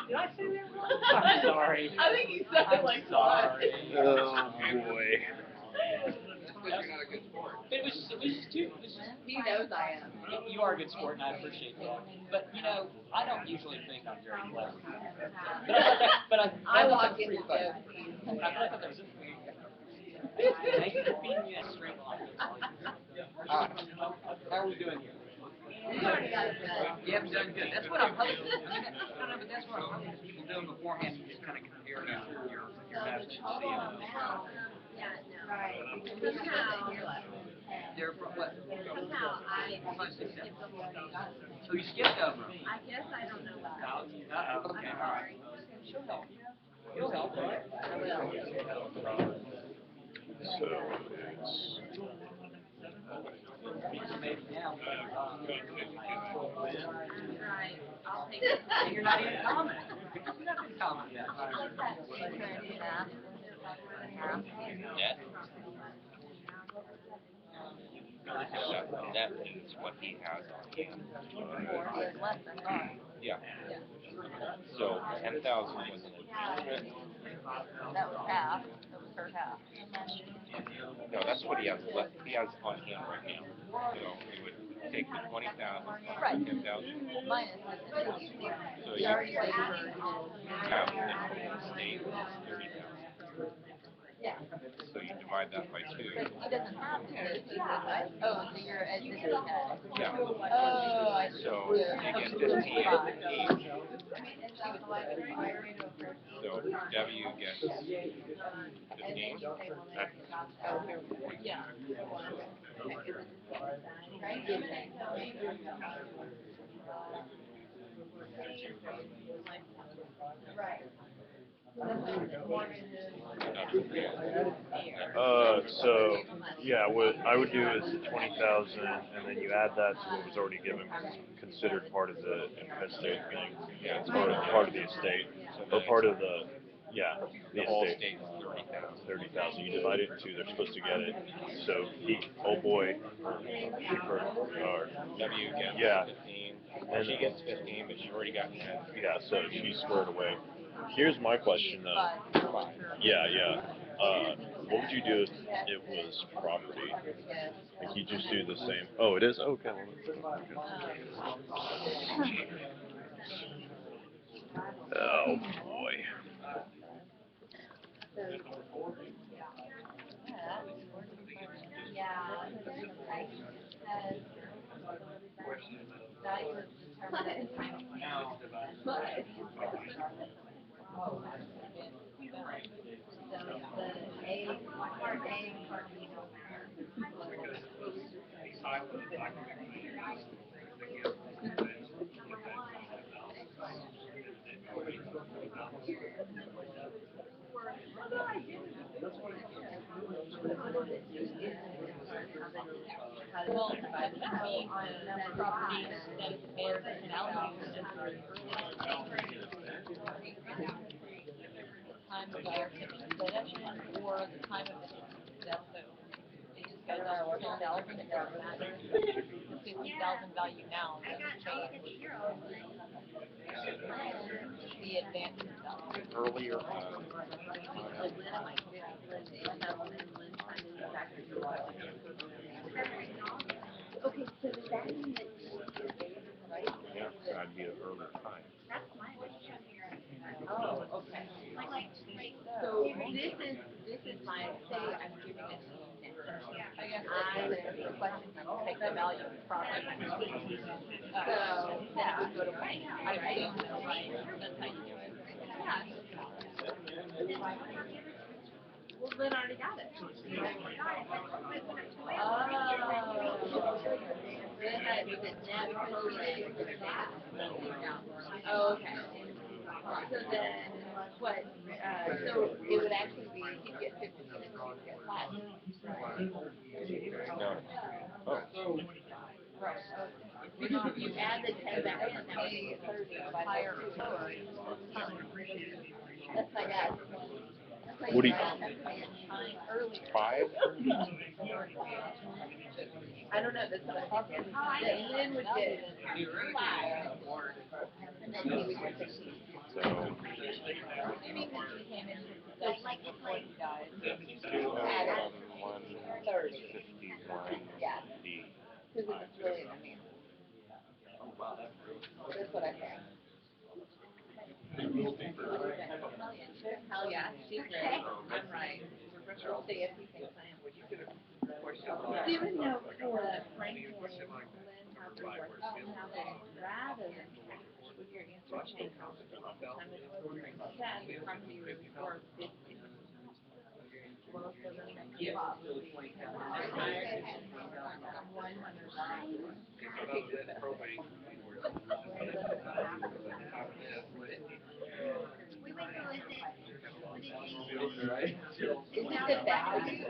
Did I say that wrong? I'm sorry. I think you sounded like sorry. Oh boy. It was just too. He knows I am. You are a good sport, and I appreciate that. But you know, I don't usually think I'm very clever. I walk in the I thought that was it. Thank you for feeding me that string line. All right. How are we doing here? You already got it done. You haven't done good. That's what I'm hoping. I mean, no, but that's what I'm hoping people do beforehand. You just kind of compare your notes and see them. Yeah, no. Right. Somehow, They're from what? somehow I skipped the whole thing. So you skipped over. I guess I don't know why. Okay, all right. She'll help you. You'll help, right? I will. So it's Right, I'll take it. You're not even commenting. You're not even commenting. What's that acre and a half? Net? Net is what he has on hand. Less than that. Yeah. So 10,000 was an adjustment. That was half, that was her half. No, that's what he has left. He has on hand right now. So we would take the 20,000 plus the 10,000. Minus the 50. So You you already paid for have the state is 30,000. Yeah. So you divide that by 2. But he doesn't have to do this, oh, so you're at this head. Yeah. Oh, I see. So you get 15 each. So W gets 15. Yeah. Right. So yeah, what I would do is the 20,000, and then you add that to what was already given, considered part of the estate thing. Yeah, it's Or part of the estate, or part of the, yeah, the the whole estate. state's 30,000. 30,000. You divide it in two. They're supposed to get it. So he, oh boy, or W gets yeah, 15. and She gets 15, but she already got 10. yeah. So she's squared away. Here's my question though. Yeah, yeah. What would you do if it was property? Like you just do the same. Oh, it is. Okay. Oh boy. Well, I mean, that property that is more than value is just early time of their possession or the time of the death, so they just got $10,000, it doesn't matter. The 50,000 value now doesn't change. The advance itself. Earlier Okay, so does that mean that yeah, so that'd be an earlier time. oh, okay. So this is my, say I'm giving it to you now. I guess that's the question, take the value of the property. So that would go to bank. I assume so, right? That's how you do it. Yeah. Well, Lynn already got it. Oh. Then that is the net proceeds of that. Oh, okay. So then, what, so it would actually be, he'd get 15 and she'd get 5. No. Oh. Right. You add the 10 back in, that would be 30 higher or lower. That's my guess. What do you? 5? I don't know, that's what I'm thinking. Then Lynn would get 5. And then he would get 15. So Maybe because he came into possession before he died. 2,151. Yeah. D. Because it was really, I mean, that's what I think. Hell yeah, she's great. I'm right. She'll say if he thinks I am. Even though for Frank and Lynn have the work rather than cash, with your answer chain cost the time it was during the test, from you or 50. Most of them make you up. 100. Is it the value? I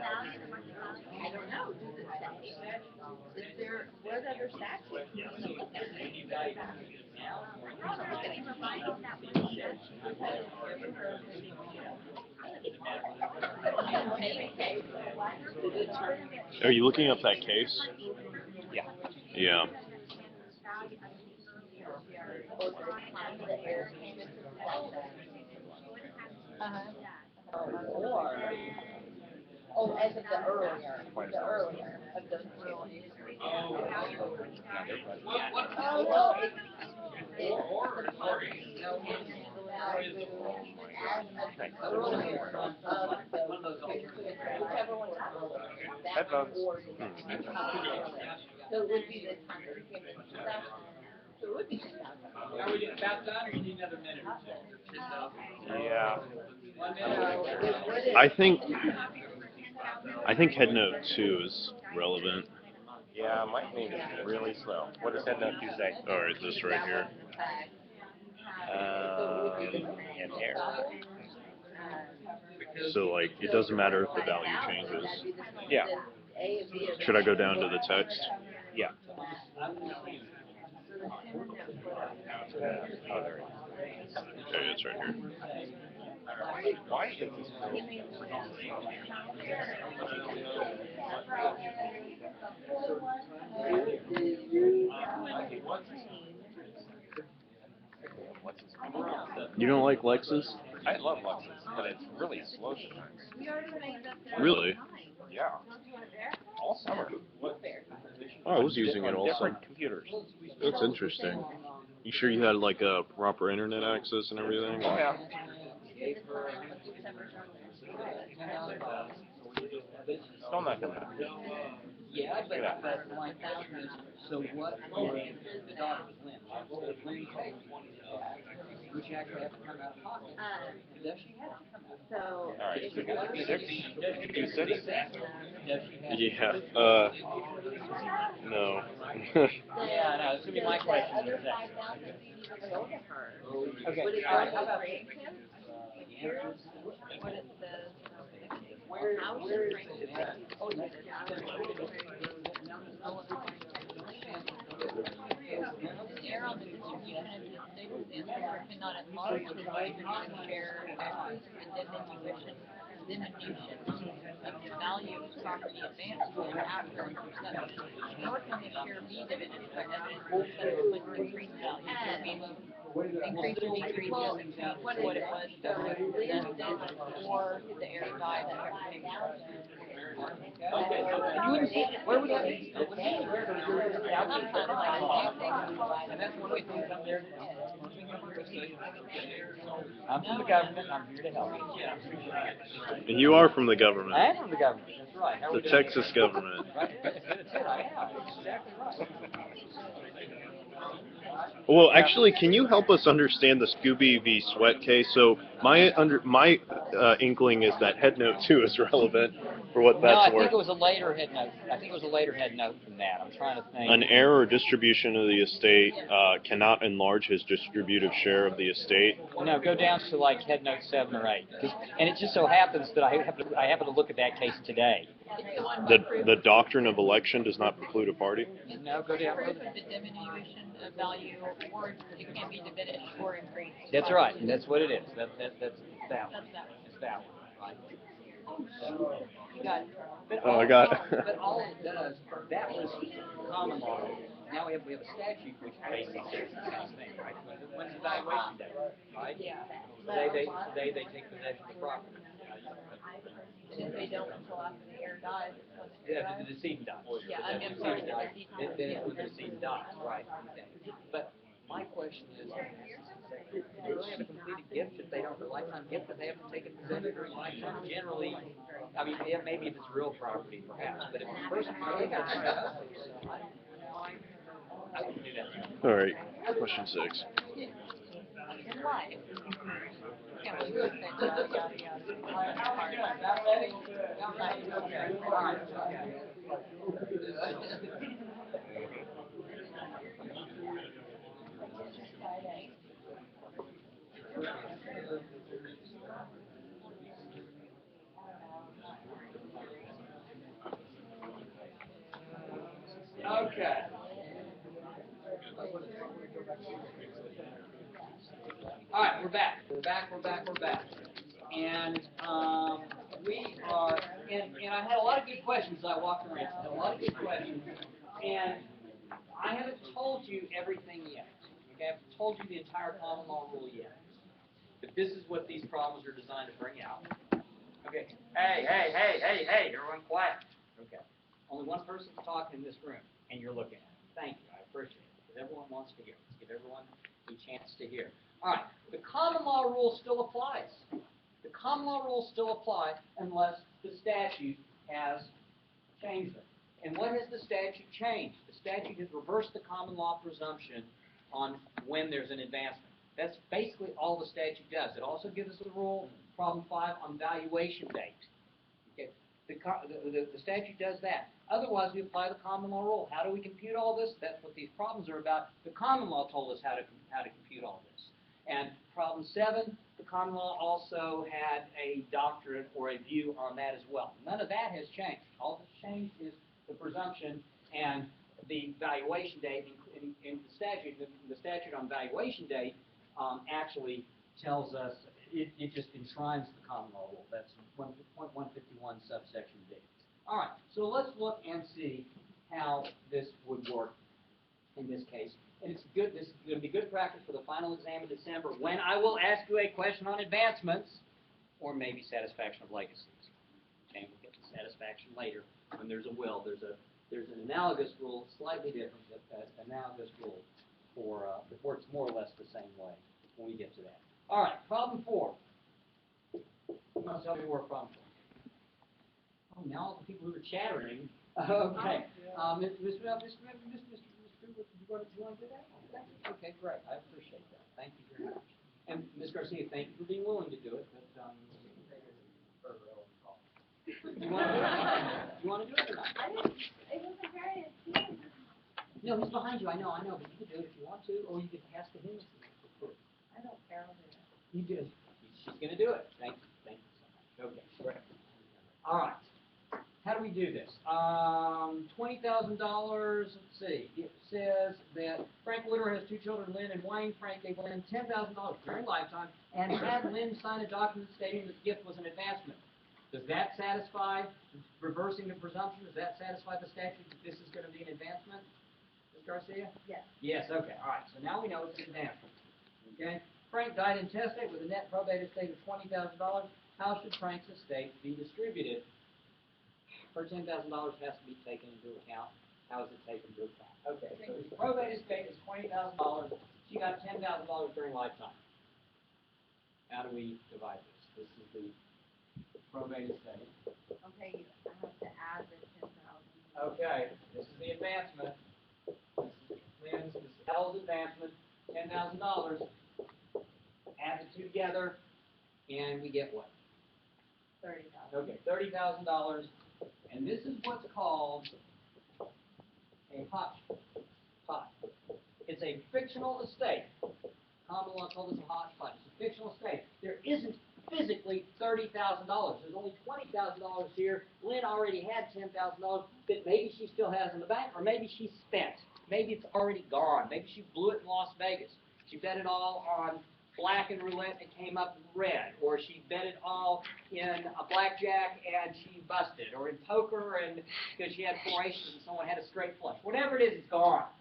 don't know. Does it say? Is there, what other Are you looking up that case? Yeah. Yeah. Oh, as of the earlier of those two. Oh, well, Headphones. So it would be the time that we came in. So it would be 2,000. Are we about done, or you need another minute or two? Yeah. 1 minute? I think Head Note 2 is relevant. Yeah, my thing is really slow. What does Head Note 2 say? Alright, this right here. An error. So, like, it doesn't matter if the value changes. Yeah. Should I go down to the text? Yeah. Okay, it's right here. Why is this so? You don't like Lexus? I love Lexus, but it's really slow sometimes. Really? Yeah. All summer. Oh, I was using it On all different summer. computers. That's interesting. You sure you had like a proper internet access and everything? Oh yeah. Still not coming up. Yeah, Look at that. so what, the daughter was Lynn, Lynn told which actually have to come out of pocket. Does she have to come out? So. All right. So you said it. Yeah, no. Yeah, I know, it's gonna be my question. Okay, all right, how about Error on the distribution of the estate cannot enlarge the distribution share equity and diminution of the value of property advancement after inception, nor can the share be diminished by evidence of subsequent increased value. I mean, increase or decrease doesn't change what it was presented, or the heir died and everything. Okay, so you wouldn't see, where would that be? And that's one of the things I'm there to do. I'm from the government, I'm here to help you. And you are from the government. I am from the government, that's right. How are The we doing? Texas government. Right, that's it, I am, exactly right. Well, actually, can you help us understand the Scooby v. Sweat case? So my inkling is that Head Note 2 is relevant for what No, I that's think worth. it was a later head note. I think it was a later head note from that. I'm trying to think. An heir or distribution of the estate cannot enlarge his distributive share of the estate. No, go down to like head note 7 or 8. And it just so happens that I happen to look at that case today. The doctrine of election does not preclude a party. No, go down. The diminution of value, or it can be diminished or increased. That's right. And that's what it is. That's that one. It's that one. Right. You got it. Oh, I got. But all it does, that was common law. Now we have a statute which basically says the same thing, right? When's the valuation day, right? Yeah. They take possession of the property. And if they don't until after the heir dies, it's when the heir Yeah, dies. the decedent dies. Yeah, The I'm sorry, decedent dies. the decedent. Then it's when the decedent dies, right? But my question is, do they really have a completed gift if they don't, a lifetime gift that they have to take in possession during lifetime? Generally, I mean, yeah, maybe if it's real property, perhaps, but if the person really got stuff, I wouldn't do that. All right, question 6. In life. Can't believe it. Yada, yada, Okay. back. And, we are, and I had a lot of good questions as I walked around, had a lot of good questions. And I haven't told you everything yet, okay? I haven't told you the entire common law rule yet. But this is what these problems are designed to bring out. Okay, hey, everyone quiet. Okay, only one person's talking in this room, and you're looking at it. Thank you, I appreciate it, because everyone wants to hear. Let's give everyone a chance to hear. All right, the common law rule still applies. The common law rules still apply unless the statute has changed them. And what has the statute changed? The statute has reversed the common law presumption on when there's an advancement. That's basically all the statute does. It also gives us the rule, problem 5, on valuation date. Okay. The statute does that. Otherwise, we apply the common law rule. How do we compute all this? That's what these problems are about. The common law told us how to compute all this. And problem 7, the common law also had a doctrine or a view on that as well. None of that has changed. All that's changed is the presumption and the valuation date in the statute. The statute on valuation date actually tells us, it just enshrines the common law rule. That's 151 subsection D. All right, so let's look and see how this would work in this case. And it's good. This is going to be good practice for the final exam in December, when I will ask you a question on advancements, or maybe satisfaction of legacies. Okay, we'll get to satisfaction later. When there's a will, there's an analogous rule, slightly different, but analogous rule for it works more or less the same way when we get to that. All right, problem 4. I'll tell you where problem 4. Oh, now all the people who are chattering. Okay, Mr. Do you want to do that? Okay, great. I appreciate that. Thank you very much. And Ms. Garcia, thank you for being willing to do it. But you want to do it? You want to do it or not? It wasn't very intense. No, he's behind you. I know. But you can do it if you want to, or you can pass to him. I don't care what it is. You do. She's going to do it. Thank you. Thank you so much. Okay, great. All right. How do we do this? $20,000, let's see. It says that Frank Woodward has 2 children, Lynn and Wayne. Frank gave Lynn $10,000 during lifetime and had Lynn sign a document stating that the gift was an advancement. Does that satisfy reversing the presumption? Does that satisfy the statute that this is going to be an advancement, Ms. Garcia? Yes. Yes, okay. All right, so now we know it's an advancement. Okay? Frank died intestate with a net probate estate of $20,000. How should Frank's estate be distributed? Her $10,000 has to be taken into account. How is it taken into account? Okay, so the probate estate is $20,000. She got $10,000 during lifetime. How do we divide this? This is the probate estate. Okay, I have to add the 10,000. Okay, this is the advancement. This is L's advancement, $10,000. Add the two together, and we get what? $30,000. Okay, $30,000. And this is what's called a hodgepodge. It's a fictional estate. Common law called this a hodgepodge. It's a fictional estate. There isn't physically $30,000. There's only $20,000 here. Lynn already had $10,000 that maybe she still has in the bank, or maybe she spent. Maybe it's already gone. Maybe she blew it in Las Vegas. She bet it all on black and roulette and came up red, or she bet it all in a blackjack and she busted, or in poker and because she had 4 aces and someone had a straight flush. Whatever it is, it's gone.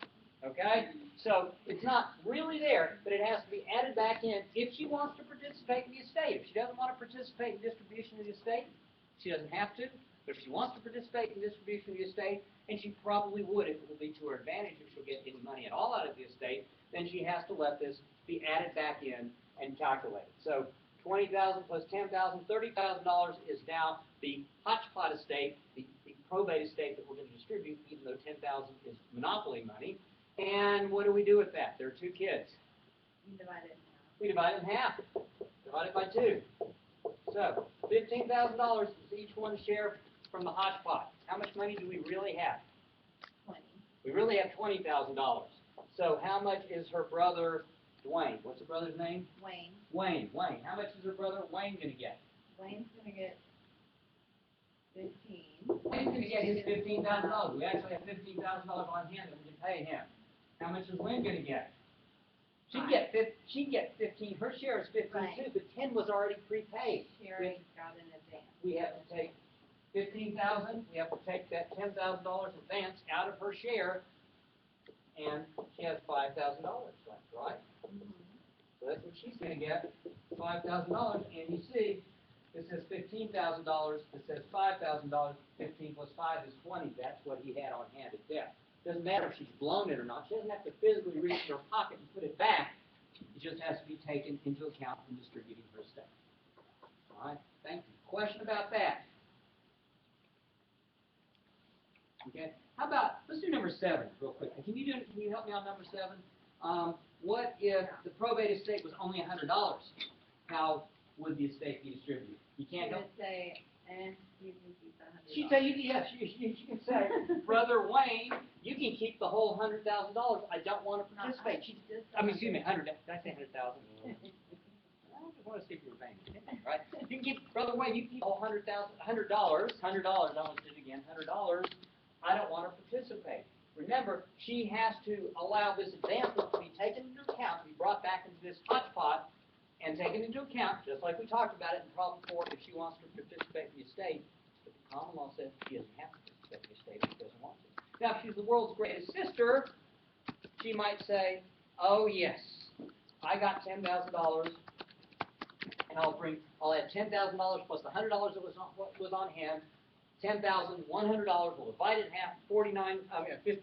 Okay? So it's not really there, but it has to be added back in if she wants to participate in the estate. If she doesn't want to participate in distribution of the estate, she doesn't have to. But if she wants to participate in distribution of the estate, and she probably would if it will be to her advantage if she'll get any money at all out of the estate, then she has to let this be added back in and calculated. So $20,000 plus $10,000, $30,000 is now the hodgepodge estate, the probate estate that we're going to distribute, even though $10,000 is monopoly money. And what do we do with that? There are 2 kids. You divide it in half. We divide it in half. Divide it by 2. So $15,000 is each one's share from the hodgepodge. How much money do we really have? 20. We really have $20,000. So how much is her brother Dwayne? What's her brother's name? Wayne. Wayne. How much is her brother Wayne going to get? Wayne's going to get 15. Wayne's going to get his $15,000. We actually have $15,000 on hand that we can pay him. How much is Lynn going to get? she'd get 15, her share is 15 Right. too, but 10 was already prepaid. Sherry got an advance. We have to take 15,000, we have to take that $10,000 advance out of her share, and she has $5,000 left, right? So that's what she's gonna get, $5,000, and you see, this says $15,000, it says $5,000, 15 plus 5 is 20, that's what he had on hand at death. Doesn't matter if she's blown it or not, she doesn't have to physically reach in her pocket and put it back, it just has to be taken into account when distributing her estate. All right, thank you. Question about that? Okay, how about, let's do number 7 real quick. Can you help me on number 7? What if the probate estate was only $100? How would the estate be distributed? You can't She help. would say, and you can keep the $100. She'd say, you can say, Brother Wayne, you can keep the whole $100,000. I don't want to participate. Excuse me, 100. Did I say 100,000? I just want to see if you were paying attention, right? You can keep, Brother Wayne, you can keep the whole $100,000. $100. I want to do it again. $100. I don't want to participate. Remember, she has to allow this advancement to be taken into account, to be brought back into this hot pot, and taken into account, just like we talked about it in problem 4, if she wants to participate in the estate. But the common law says she doesn't have to participate in the estate if she doesn't want to. Now, if she's the world's greatest sister, she might say, oh yes, I got $10,000, and I'll add $10,000 plus the $100 that was on hand. $10,100. We'll divide it in half. 50-50,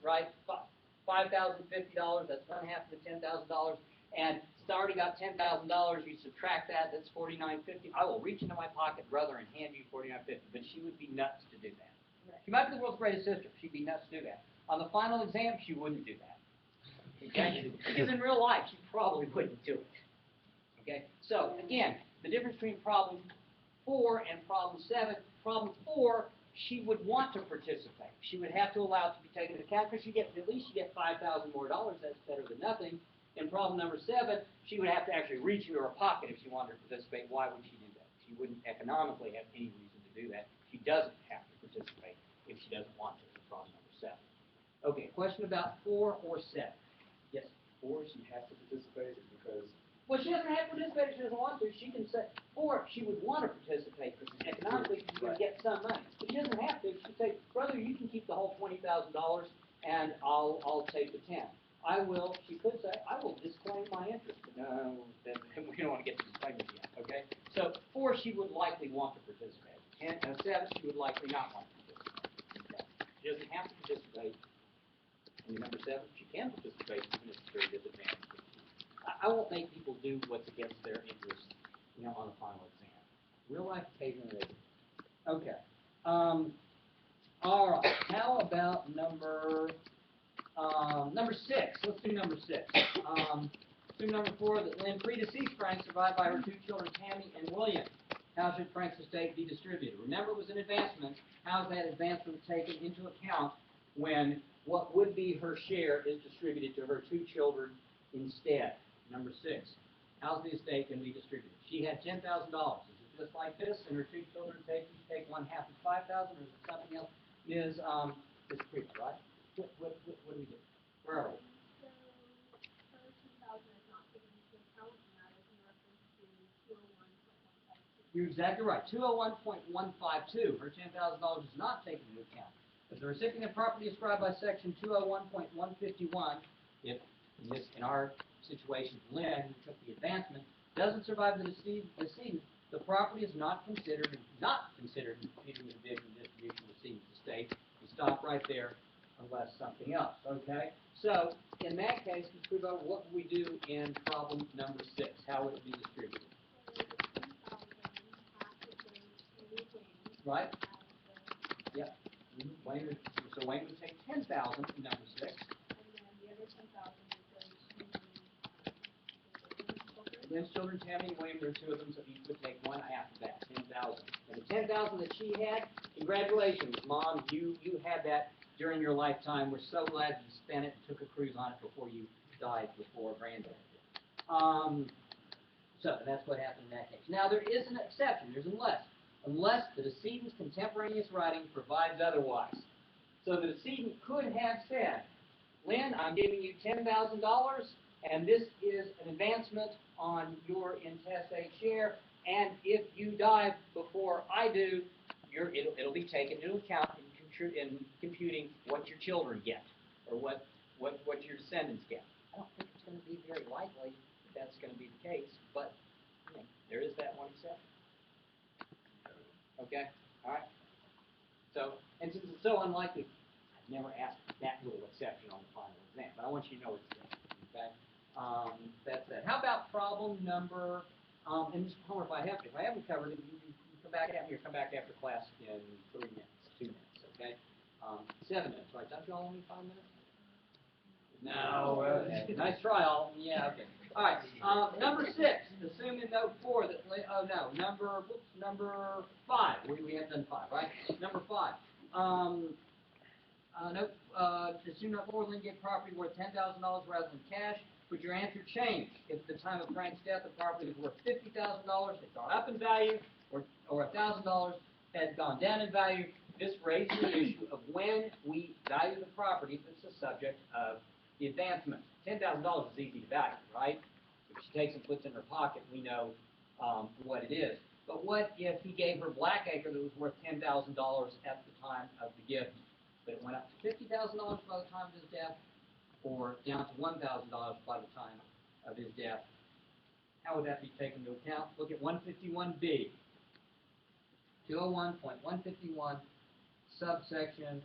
right? $5,050. That's one half of the $10,000. And it's already got $10,000. You subtract that. That's $49.50. I will reach into my pocket, brother, and hand you $49.50. But she would be nuts to do that. Right. She might be the world's greatest sister. She'd be nuts to do that. On the final exam, she wouldn't do that. Okay? Because in real life, she probably wouldn't do it. Okay? So again, the difference between problem 4 and problem 7. Problem 4, she would want to participate. She would have to allow it to be taken into account because at least she get $5,000 more. That's better than nothing. In problem number 7, she would have to actually reach into her pocket if she wanted to participate. Why would she do that? She wouldn't economically have any reason to do that. She doesn't have to participate if she doesn't want to in problem number 7. Okay, question about 4 or 7. Yes? 4, she has to participate because. Well, she doesn't have to participate if she doesn't want to. She can say, or she would want to participate because economically she's going to get some money. But she doesn't have to. She can say, brother, you can keep the whole $20,000 and I'll take the 10. She could say, I will disclaim my interest. No, we don't want to get to disclaimers yet, okay? So 4, she would likely want to participate. 7, she would likely not want to participate. Okay? She doesn't have to participate. And number 7, she can participate even if it's very disadvantaged. I won't make people do what's against their interest, on the final exam. Real life occasionally they do. Okay. All right. How about number 6? Let's do number 6. Do number 4. That Lynn, predeceased Frank, survived by her 2 children, Tammy and William. How should Frank's estate be distributed? Remember, it was an advancement. How is that advancement taken into account when what would be her share is distributed to her 2 children instead? Number 6, how's the estate going to be distributed? She had $10,000. Is it just like this, and her 2 children take one half of 5,000, or is it something else? Ms. Creek, right? What do we do? Where are we? So, her 10,000 is not taken into account, and that is in reference to 201.152. You're exactly right. 201.152. Her $10,000 is not taken into account. If the recipient of property described by section 201.151, in our situation, Lynn, who took the advancement, doesn't survive the decedent, the property is not considered in computing the division and distribution of the decedent's estate. You stop right there unless something else, okay? So, in that case, Ms. Kruger, what would we do in problem number 6? How would it be distributed? So, the 10,000 has to go to Wayne. Right? As the, Yep. Wayne would take 10,000 in number 6. and then the other 10,000 would go to Lynn's children, Tammy and William, there are 2 of them, so each would take one half of that, 10,000. And the 10,000 that she had, congratulations, Mom, you had that during your lifetime. We're so glad you spent it and took a cruise on it before you died, before Granddad did. So that's what happened in that case. Now there is an exception. There's unless the decedent's contemporaneous writing provides otherwise. So the decedent could have said, Lynn, I'm giving you $10,000, and this is an advancement on your intestate share, and if you die before I do, it'll be taken into account in computing what your children get, or what your descendants get. I don't think it's going to be very likely that that's going to be the case, but you know, there is that one exception. Okay? All right? So, and since it's so unlikely, I've never asked that little exception on the final exam, but I want you to know it's there. Okay? That's that. How about problem number, and Mr. Palmer, if I haven't covered it, you come back at me or come back after class in 3 minutes, 2 minutes, okay? 7 minutes, right? Don't you all only 5 minutes? No. Okay. Nice try, all. Yeah, okay. All right. Number 6. Assume in note 4 that. Oh no. Number 5. We have done 5, right? Number 5. Assume note 4. Lynn get property worth $10,000 rather than cash. Would your answer change if at the time of Frank's death the property was worth $50,000, had gone up in value, or $1,000 had gone down in value? This raises the issue of when we value the property that's the subject of the advancement. $10,000 is easy to value, right? If she takes and puts it in her pocket, we know what it is. But what if he gave her Blackacre that was worth $10,000 at the time of the gift, but it went up to $50,000 by the time of his death, or down to $1,000 by the time of his death? How would that be taken into account? Look at 151B. 201.151, subsection,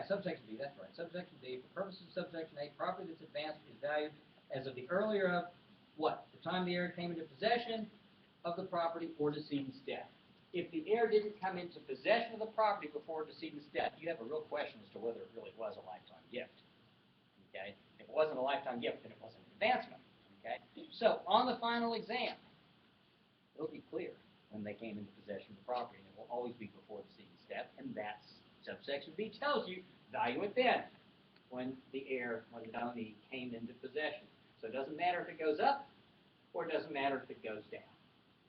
subsection B, that's right. Subsection B, for purposes of subsection A, property that's advanced is valued as of the earlier of what? The time the heir came into possession of the property or decedent's death. If the heir didn't come into possession of the property before decedent's death, you have a real question as to whether it really was a lifetime gift. Okay? If it wasn't a lifetime gift, then it wasn't an advancement. Okay? So, on the final exam, it'll be clear when they came into possession of the property, and it will always be before decedent's death, and that's subsection B tells you, value it then, when the donee came into possession. So it doesn't matter if it goes up, or it doesn't matter if it goes down.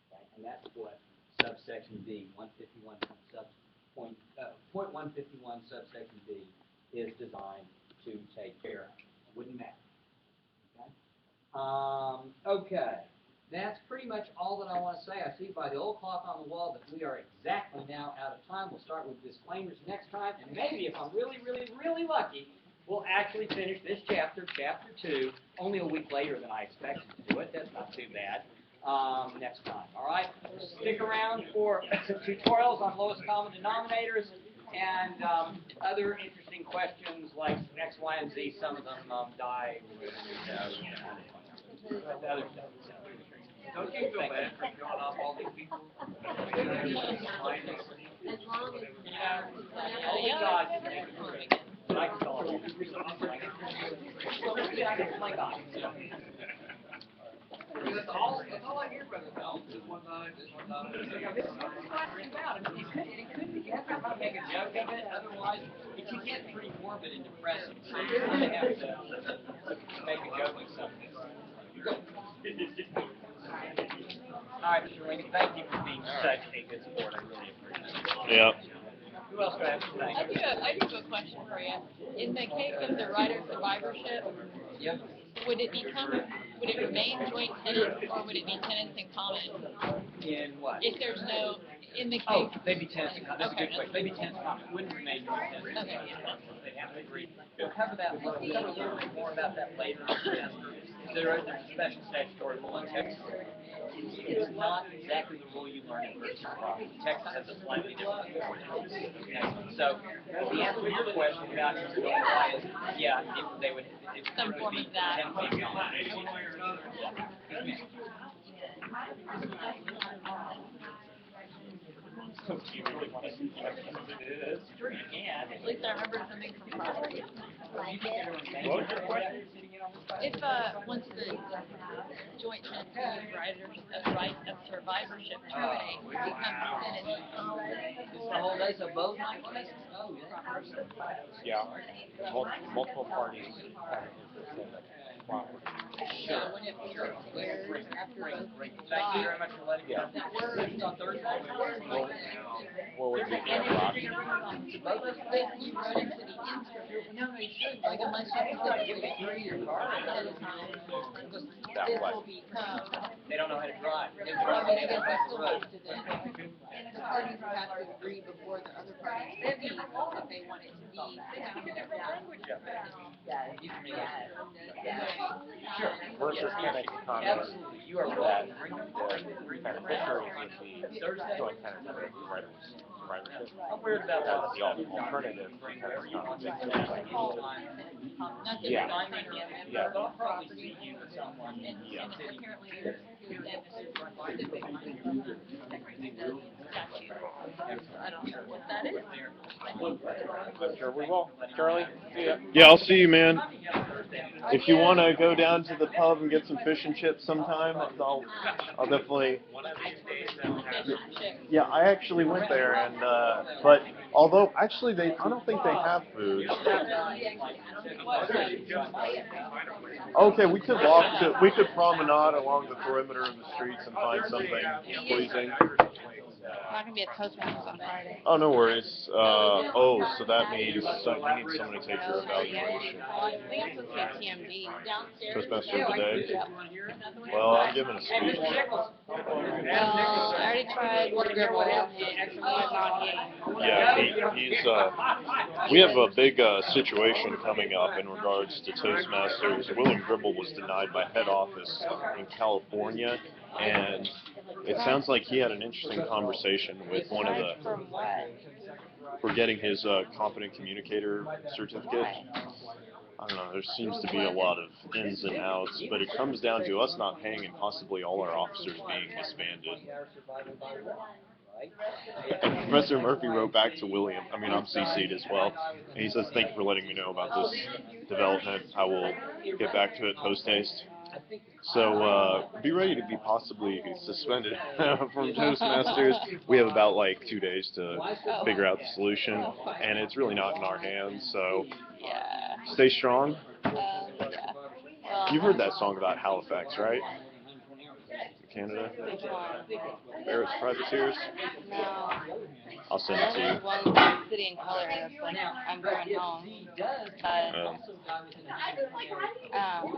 Okay? And that's what subsection B, 151 point 151 subsection B is designed to take care of. It wouldn't matter. Okay? Okay. That's pretty much all that I want to say. I see by the old clock on the wall that we are exactly now out of time. We'll start with disclaimers next time, and maybe if I'm really, really, really lucky, we'll actually finish this chapter, chapter 2, only a week later than I expected to do it. That's not too bad. Next time, all right? Stick around for some tutorials on lowest common denominators and other interesting questions like X, Y, and Z. Some of them die. Other stuff. Don't you feel bad for killing off all these people? As long as, Only God can make it. But I can tell them. I can play God. That's all I hear about it now. This one night, this one night. This is what we're talking about. I mean, it could be. You have to make a joke of it. Otherwise, it can get pretty morbid and depressing. So you really have to make a joke of something. All right, Shirley, thank you for being such a good sport. I really appreciate it. Yeah. Who else do I have to thank? I do have a question for you. In the case of the right of survivorship, Yep. would it remain joint tenants, or would it be tenants in common? In what? If there's no, in the case. Oh, they'd be tenants in common. That's a Okay. good question. They'd be tenants in common. It wouldn't remain joint tenants. Okay. They'd have to agree. We'll cover that. We'll cover a little bit more about that later in the semester. There's a special statutory law in Texas. It's not exactly the rule you learn in personal property. Texas has a slightly different rule. Okay? So, the answer to your question about if you're going to buy it, yeah, they would. It Some would form be of that. 10 feet long. So, do you really want to see it? Sure, you can. At least I remember something from property. What was your question? If, once the joint tenancy right of survivorship terminates, it becomes tenants in common. It's the whole day, so both my places? Oh, yeah. Yeah. Multiple parties. clockwork. So when it airs after both people Thank you die, very much for letting me know. What would be the block? then you wrote into the instrument. No, you should. Like unless you specifically agree ahead of time, That this way. will become. They don't know how to drive. They don't I know mean, how to because drive we the still road. have to then, the parties would have to agree before the other parties agree that they want it to be. They have to have different language. Sure. Versus can I comment Absolutely. You are that welcome. the beneficiaries would be joint tenants under survivorship. I'm weird about a lot of The stuff. alternative for tenants not to Not that Yeah. you're finding a member Yeah. of the property, and apparently there's, and there's specific statute. I don't know what that is. I'm sure we will. Charlie, see ya. Yeah, I'll see you, man. If you want to go down to the pub and get some fish and chips sometime, I'll definitely. Yeah, I actually went there, and but although actually I don't think they have food. Okay, we could promenade along the perimeter of the streets and find something pleasing. Not gonna be a Toastmasters on Friday. Oh, no worries. So that means you need someone to take your evaluation. I think I'm supposed to be a TMD. Toastmaster today. Yep. Well, I'm giving a speech. I already tried Word Gribble and he was not game. Yeah, he's. We have a big situation coming up in regards to Toastmasters. William Gribble was denied by head office in California, and it sounds like he had an interesting conversation with one of the. From what? For getting his competent communicator certificate. I don't know, there seems to be a lot of ins and outs, but it comes down to us not paying and possibly all our officers being disbanded. And Professor Murphy wrote back to William, I'm CC'd as well, and he says, thank you for letting me know about this development. I will get back to it post-haste. So be ready to be possibly suspended from Toastmasters. We have about 2 days to figure out the solution, and it's really not in our hands, so stay strong. You've heard that song about Halifax, right? Canada? Paris Privateers? No. I'll send it to you. One city in color that's like, I'm going home. But, I think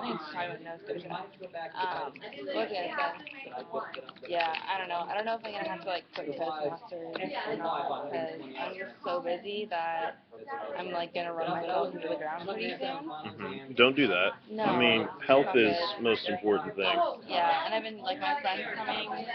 it's probably with Nova Scotia. What was I gonna say? Yeah, I don't know. I don't know if I'm gonna have to quit Toastmasters or not, because I'm just so busy that I'm gonna run myself into the ground pretty soon. Don't do that. No. Health is most important thing. Yeah, and I've been, my friend's coming